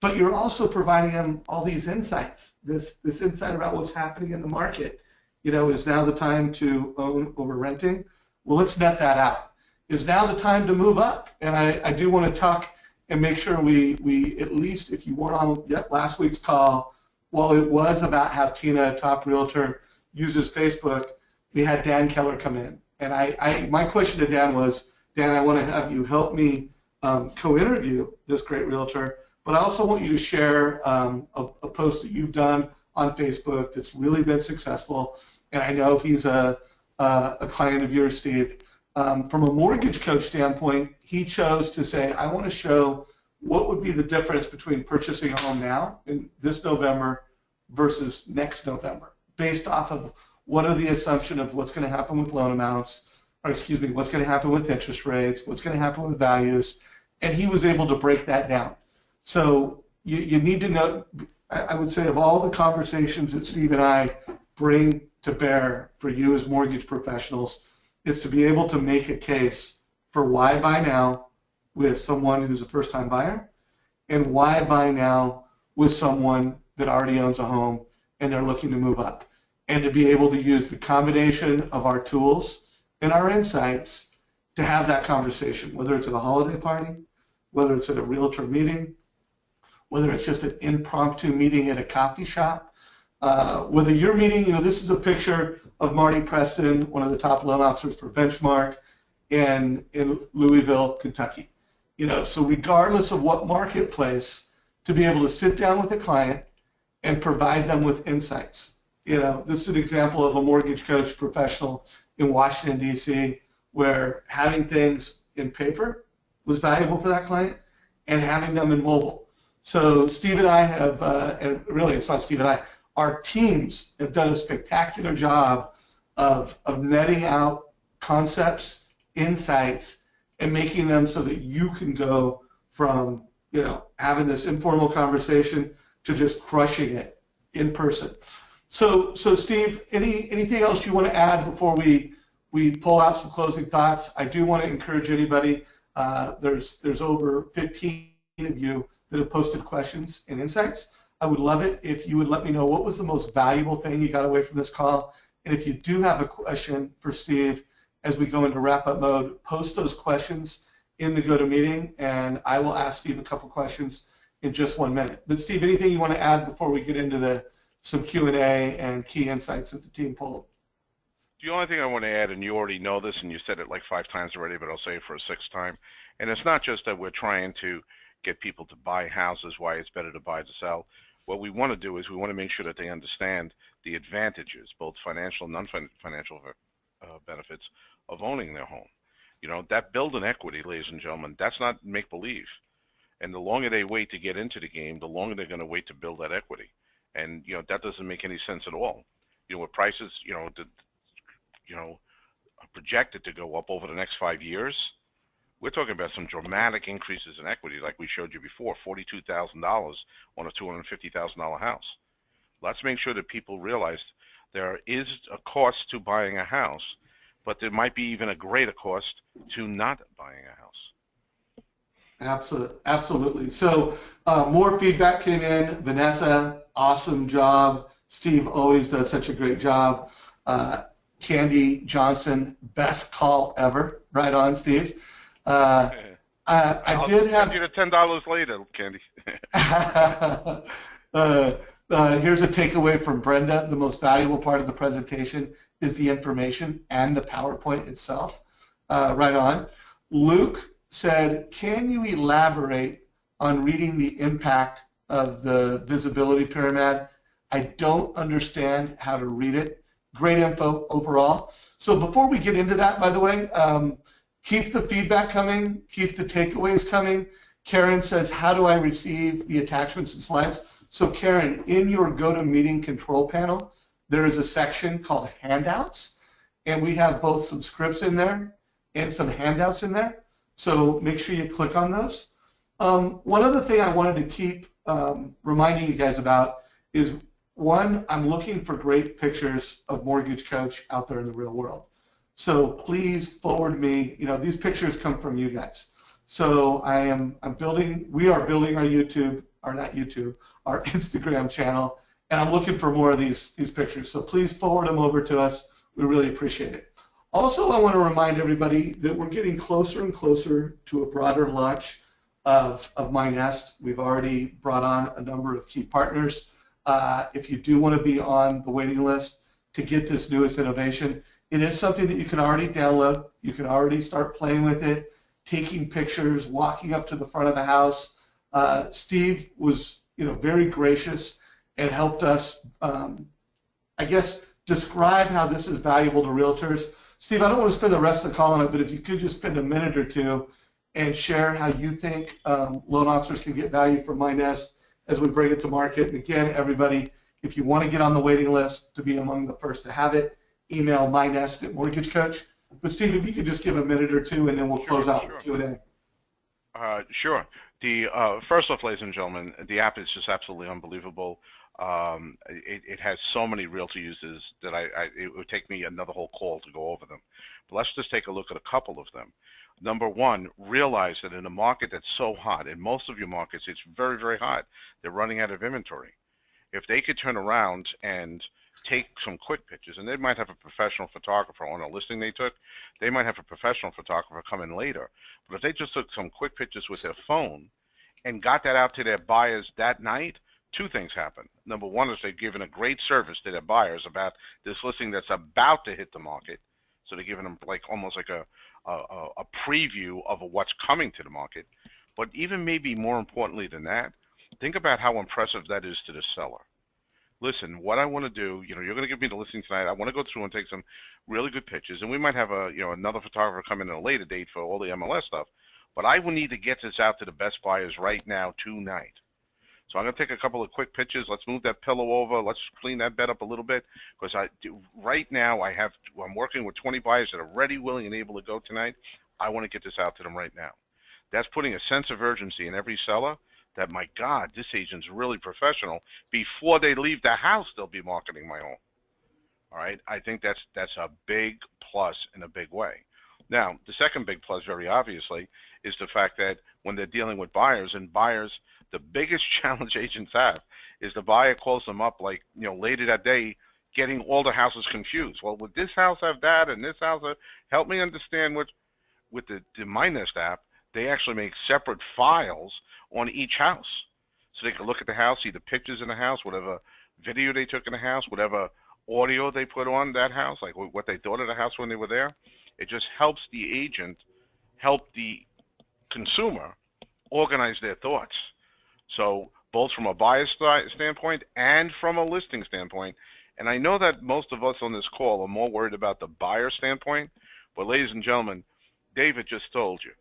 But you're also providing them all these insights, this insight about what's happening in the market. You know, is now the time to own over renting? Well, let's net that out. Is now the time to move up? And I do want to talk and make sure we at least, if you weren't on last week's call, while it was about how Tina, a top realtor, uses Facebook, we had Dan Keller come in. And my question to Dan was, Dan, I want to have you help me co-interview this great realtor, but I also want you to share a post that you've done on Facebook that's really been successful. And I know he's a client of yours, Steve. From a mortgage coach standpoint, he chose to say, I want to show what would be the difference between purchasing a home now in this November versus next November, based off of what are the assumption of what's going to happen with loan amounts, or excuse me, what's going to happen with interest rates, what's going to happen with values, and he was able to break that down. So you need to know, I would say, of all the conversations that Steve and I bring to bear for you as mortgage professionals, is to be able to make a case for why buy now with someone who's a first-time buyer, and why buy now with someone that already owns a home and they're looking to move up, and to be able to use the combination of our tools and our insights to have that conversation, whether it's at a holiday party, whether it's at a realtor meeting, whether it's just an impromptu meeting at a coffee shop, whether you're meeting, you know, this is a picture of Marty Preston, one of the top loan officers for Benchmark in Louisville, Kentucky. You know, so regardless of what marketplace, to be able to sit down with a client and provide them with insights. You know, this is an example of a mortgage coach professional in Washington, D.C., where having things in paper was valuable for that client and having them in mobile. So Steve and I have, and really it's not Steve and I, our teams have done a spectacular job of netting out concepts, insights, and making them so that you can go from, you know, having this informal conversation to just crushing it in person. So Steve, anything else you want to add before we pull out some closing thoughts? I do want to encourage anybody. There's over 15 of you that have posted questions and insights. I would love it if you would let me know what was the most valuable thing you got away from this call. And if you do have a question for Steve as we go into wrap-up mode, post those questions in the GoToMeeting, and I will ask Steve a couple questions in just 1 minute. But Steve, anything you want to add before we get into some Q&A and key insights that the team pulled? The only thing I want to add, and you already know this, and you said it like 5 times already, but I'll say it for a 6th time, and it's not just that we're trying to get people to buy houses, why it's better to buy to sell. What we want to do is we want to make sure that they understand the advantages, both financial and non-financial benefits of owning their home. You know, that build an equity, ladies and gentlemen, that's not make-believe. And the longer they wait to get into the game, the longer they're going to wait to build that equity. And, you know, that doesn't make any sense at all. You know, with prices, you know, projected to go up over the next 5 years, we're talking about some dramatic increases in equity, like we showed you before, $42,000 on a $250,000 house. Let's make sure that people realize there is a cost to buying a house, but there might be even a greater cost to not buying a house. Absolutely. So more feedback came in. Vanessa, awesome job. Steve always does such a great job. Candy Johnson, best call ever. Right on, Steve. I did have you the $10 later, Candy. Here's a takeaway from Brenda. The most valuable part of the presentation is the information and the PowerPoint itself. Right on. Luke said, can you elaborate on reading the impact of the visibility pyramid? I don't understand how to read it. Great info overall. So before we get into that, by the way, keep the feedback coming, keep the takeaways coming. Karen says, how do I receive the attachments and slides? So Karen, in your GoToMeeting control panel, there is a section called handouts, and we have both some scripts in there and some handouts in there. So make sure you click on those. One other thing I wanted to keep reminding you guys about is, one, I'm looking for great pictures of Mortgage Coach out there in the real world. So please forward me, these pictures come from you guys. So we are building our our Instagram channel, and I'm looking for more of these pictures. So please forward them over to us. We really appreciate it. Also, I want to remind everybody that we're getting closer and closer to a broader launch of My Nest. We've already brought on a number of key partners. If you do want to be on the waiting list to get this newest innovation, it is something that you can already download. You can already start playing with it, taking pictures, walking up to the front of the house. Steve was, very gracious and helped us, describe how this is valuable to realtors. Steve, I don't want to spend the rest of the call on it, but if you could just spend a minute or two and share how you think loan officers can get value from My Nest as we bring it to market. And again, everybody, if you want to get on the waiting list to be among the first to have it, email mynest@Mortgage Coach. But Steve, if you could just give a minute or two, and then we'll close out with Q&A. Sure. First off, ladies and gentlemen, the app is just absolutely unbelievable. It has so many realtor uses that it would take me another whole call to go over them. But let's just take a look at a couple of them. Number one, realize that in a market that's so hot, in most of your markets, it's very, very hot. They're running out of inventory. If they could turn around and take some quick pictures, and they might have a professional photographer on a listing they took, they might have a professional photographer come in later. But if they just took some quick pictures with their phone and got that out to their buyers that night, two things happen. Number one is they've given a great service to their buyers about this listing that's about to hit the market. So they're giving them almost like a preview of what's coming to the market. But even maybe more importantly than that, think about how impressive that is to the seller. Listen, what I want to do, you're going to give me the listing tonight. I want to go through and take some really good pictures, and we might have another photographer come in at a later date for all the MLS stuff. But I will need to get this out to the best buyers right now tonight. So I'm going to take a couple of quick pictures. Let's move that pillow over. Let's clean that bed up a little bit, because right now I'm working with 20 buyers that are ready, willing, and able to go tonight. I want to get this out to them right now. That's putting a sense of urgency in every seller that, my God, this agent's really professional. Before they leave the house, they'll be marketing my home. All right? I think that's a big plus in a big way. Now, the second big plus, very obviously, is the fact that when they're dealing with buyers, the biggest challenge agents have is the buyer calls them up later that day, getting all the houses confused. Well, would this house have that and this house help me understand with the My Nest app, they actually make separate files on each house. So they can look at the house, see the pictures in the house, whatever video they took in the house, whatever audio they put on that house, like what they thought of the house when they were there. It just helps the agent help the consumer organize their thoughts. So both from a buyer's standpoint and from a listing standpoint, and I know that most of us on this call are more worried about the buyer standpoint, but ladies and gentlemen, David just told you,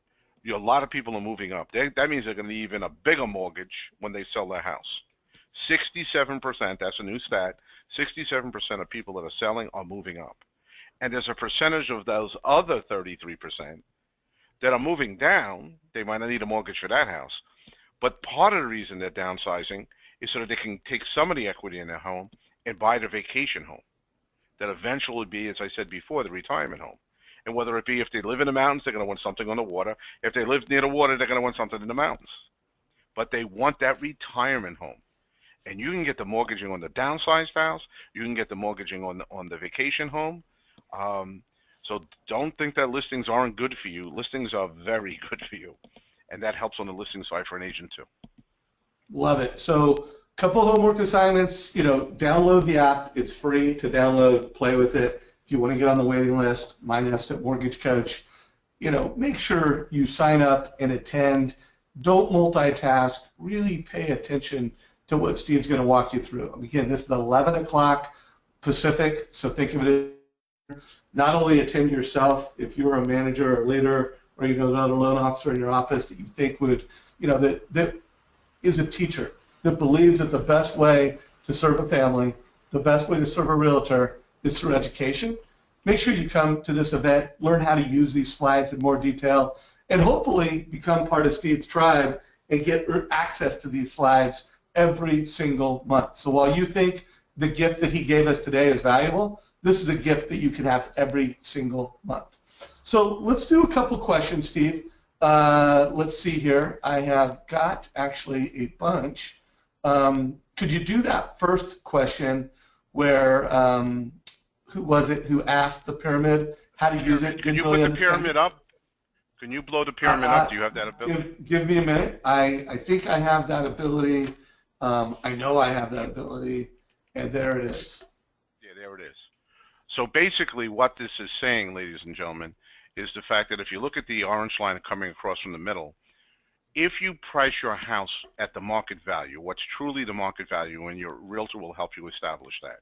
a lot of people are moving up. That means they're going to need even a bigger mortgage when they sell their house. 67%, that's a new stat, 67% of people that are selling are moving up. And there's a percentage of those other 33% that are moving down. They might not need a mortgage for that house. But part of the reason they're downsizing is so that they can take some of the equity in their home and buy the vacation home that eventually would be, as I said before, the retirement home. And whether it be if they live in the mountains, they're going to want something on the water. If they live near the water, they're going to want something in the mountains. But they want that retirement home. And you can get the mortgaging on the downsized house. You can get the mortgaging on the vacation home. So don't think that listings aren't good for you. Listings are very good for you. And that helps on the listing side for an agent too. Love it. So Couple homework assignments, download the app. It's free to download, play with it. If you want to get on the waiting list, My Nest Mortgage Coach, make sure you sign up and attend. Don't multitask. Really pay attention to what Steve's going to walk you through. Again, this is 11 o'clock Pacific, so think of it as not only attend yourself if you're a manager or leader or another loan officer in your office that you think would, that is a teacher that believes that the best way to serve a family, the best way to serve a realtor is through education. Make sure you come to this event, learn how to use these slides in more detail, and hopefully become part of Steve's tribe and get access to these slides every single month. So while you think the gift that he gave us today is valuable, this is a gift that you can have every single month. So let's do a couple questions, Steve. Let's see here. I have got actually a bunch. Could you do that first question where, who was it who asked the pyramid how to use it? Can you put the pyramid up? Can you blow the pyramid up? Do you have that ability? Give me a minute. I think I have that ability. I know I have that ability, and there it is. Yeah, there it is. So basically what this is saying, ladies and gentlemen, is the fact that if you look at the orange line coming across from the middle, if you price your house at the market value, what's truly the market value, and your realtor will help you establish that,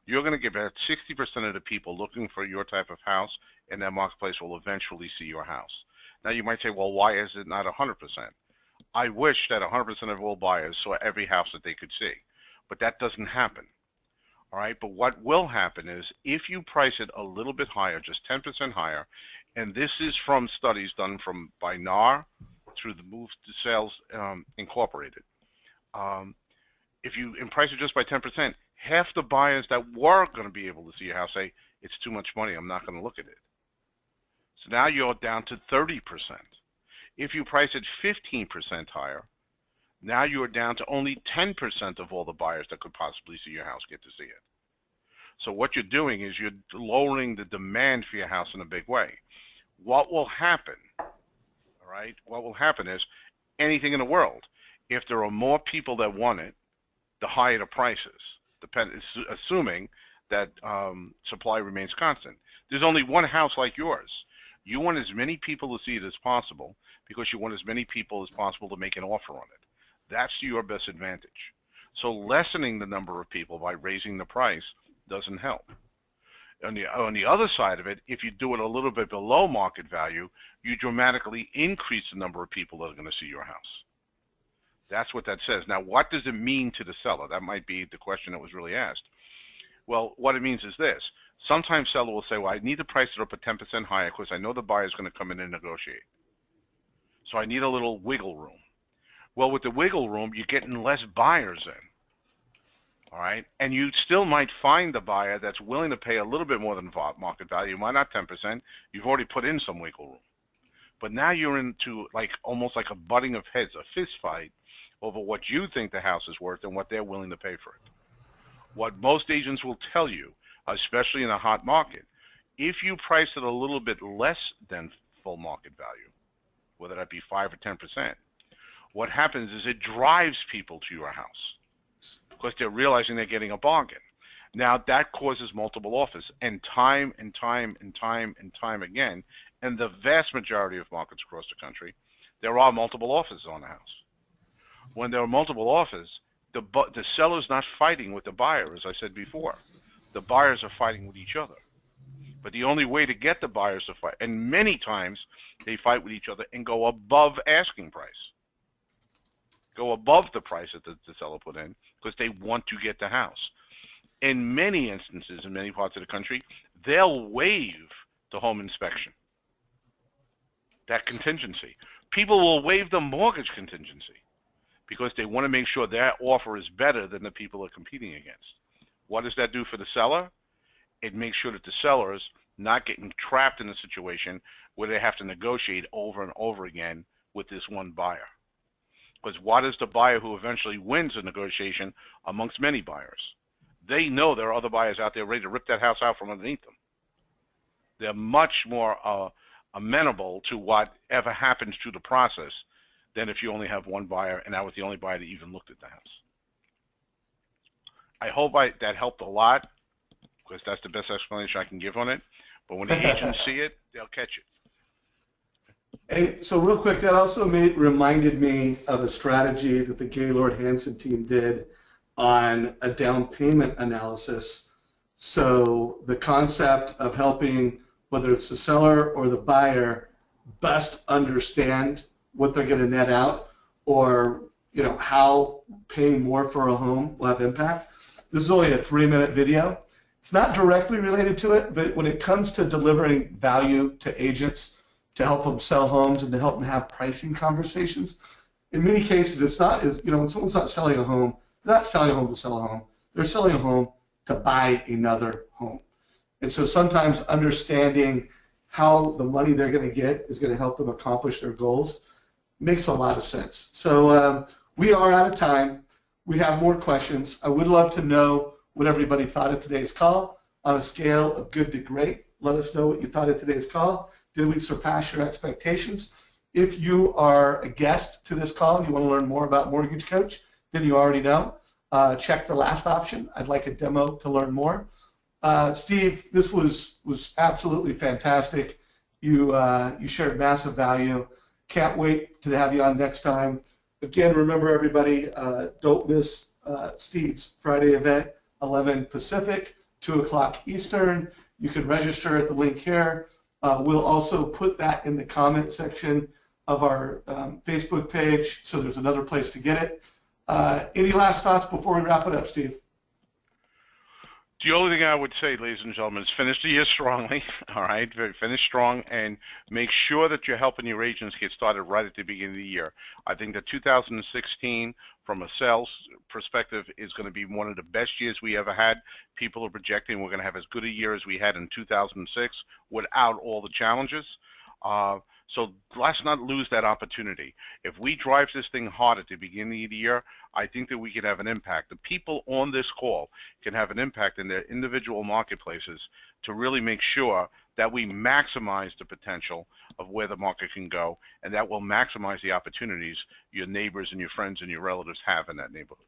you're going to get about 60% of the people looking for your type of house in that marketplace will eventually see your house. Now you might say, well, why is it not 100%? I wish that 100% of all buyers saw every house that they could see, but that doesn't happen. All right, but what will happen is if you price it a little bit higher, just 10% higher, and this is from studies done by NAR through the Move to Sales Incorporated. If you price it just by 10%, half the buyers that were going to be able to see your house say, it's too much money, I'm not going to look at it. So now you're down to 30%. If you price it 15% higher, now you're down to only 10% of all the buyers that could possibly see your house get to see it. So what you're doing is you're lowering the demand for your house in a big way. What will happen, all right, what will happen is anything in the world. If there are more people that want it, the higher the prices, assuming that supply remains constant. There's only one house like yours. You want as many people to see it as possible because you want as many people as possible to make an offer on it. That's to your best advantage. So lessening the number of people by raising the price doesn't help. On the other side of it, if you do it a little bit below market value, you dramatically increase the number of people that are going to see your house. That's what that says. Now, what does it mean to the seller? That might be the question that was really asked. Well, what it means is this. Sometimes seller will say, well, I need to price it up at 10% higher because I know the buyer is going to come in and negotiate. So I need a little wiggle room. Well, with the wiggle room, you're getting less buyers in. All right, and you still might find the buyer that's willing to pay a little bit more than market value. Why not 10%? You've already put in some wiggle room. But now you're into almost like a butting of heads, a fist fight over what you think the house is worth and what they're willing to pay for it. What most agents will tell you, especially in a hot market, if you price it a little bit less than full market value, whether that be 5 or 10%, what happens is it drives people to your house because they're realizing they're getting a bargain. Now that causes multiple offers, and time and time and time and time again, and the vast majority of markets across the country, there are multiple offers on the house. When there are multiple offers, the seller's not fighting with the buyer, as I said before. The buyers are fighting with each other. But the only way to get the buyers to fight, and many times they fight with each other and go above asking price. Go above the price that the seller put in because they want to get the house. In many instances, in many parts of the country, they'll waive the home inspection, that contingency. People will waive the mortgage contingency because they want to make sure their offer is better than the people they're competing against. What does that do for the seller? It makes sure that the seller is not getting trapped in a situation where they have to negotiate over and over again with this one buyer. Because what is the buyer who eventually wins a negotiation amongst many buyers? They know there are other buyers out there ready to rip that house out from underneath them. They're much more amenable to whatever happens through the process than if you only have one buyer and that was the only buyer that even looked at the house. I hope that helped a lot, because that's the best explanation I can give on it. But when the agents see it, they'll catch it. Hey, so real quick, that also reminded me of a strategy that the Gaylord Hansen team did on a down payment analysis. So the concept of helping, whether it's the seller or the buyer, best understand what they're going to net out, or how paying more for a home will have impact. This is only a 3-minute video. It's not directly related to it, but when it comes to delivering value to agents to help them sell homes and to help them have pricing conversations, in many cases it's not as, when someone's not selling a home, they're not selling a home to sell a home. They're selling a home to buy another home. And so sometimes understanding how the money they're going to get is going to help them accomplish their goals makes a lot of sense. So we are out of time. We have more questions. I would love to know what everybody thought of today's call on a scale of good to great. Let us know what you thought of today's call. Did we surpass your expectations? If you are a guest to this call and you want to learn more about Mortgage Coach, then you already know. Check the last option. I'd like a demo to learn more. Steve, this was absolutely fantastic. You shared massive value. Can't wait to have you on next time. Again, remember everybody, don't miss Steve's Friday event, 11 Pacific, 2 o'clock Eastern. You can register at the link here. We'll also put that in the comment section of our Facebook page, so there's another place to get it. Any last thoughts before we wrap it up, Steve? The only thing I would say, ladies and gentlemen, is finish the year strongly, all right? Finish strong, and make sure that you're helping your agents get started right at the beginning of the year. I think that 2016, from a sales perspective, is going to be one of the best years we ever had. People are projecting we're going to have as good a year as we had in 2006 without all the challenges. So let's not lose that opportunity. If we drive this thing hard at the beginning of the year, I think that we can have an impact. The people on this call can have an impact in their individual marketplaces to really make sure that we maximize the potential of where the market can go, and that will maximize the opportunities your neighbors and your friends and your relatives have in that neighborhood.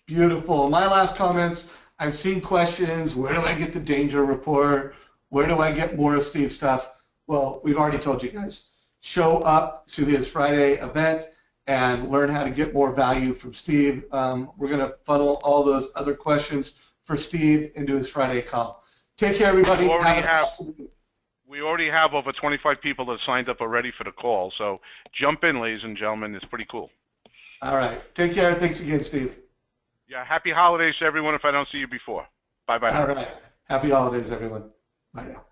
Beautiful. My last comments, I've seen questions, where do I get the danger report? Where do I get more of Steve's stuff? Well, we've already told you guys. Show up to his Friday event and learn how to get more value from Steve. We're going to funnel all those other questions for Steve into his Friday call. Take care, everybody. We already have over 25 people that signed up already for the call, so jump in, ladies and gentlemen. It's pretty cool. All right. Take care. Thanks again, Steve. Yeah, happy holidays to everyone if I don't see you before. Bye-bye. All right. Happy holidays, everyone. Bye now.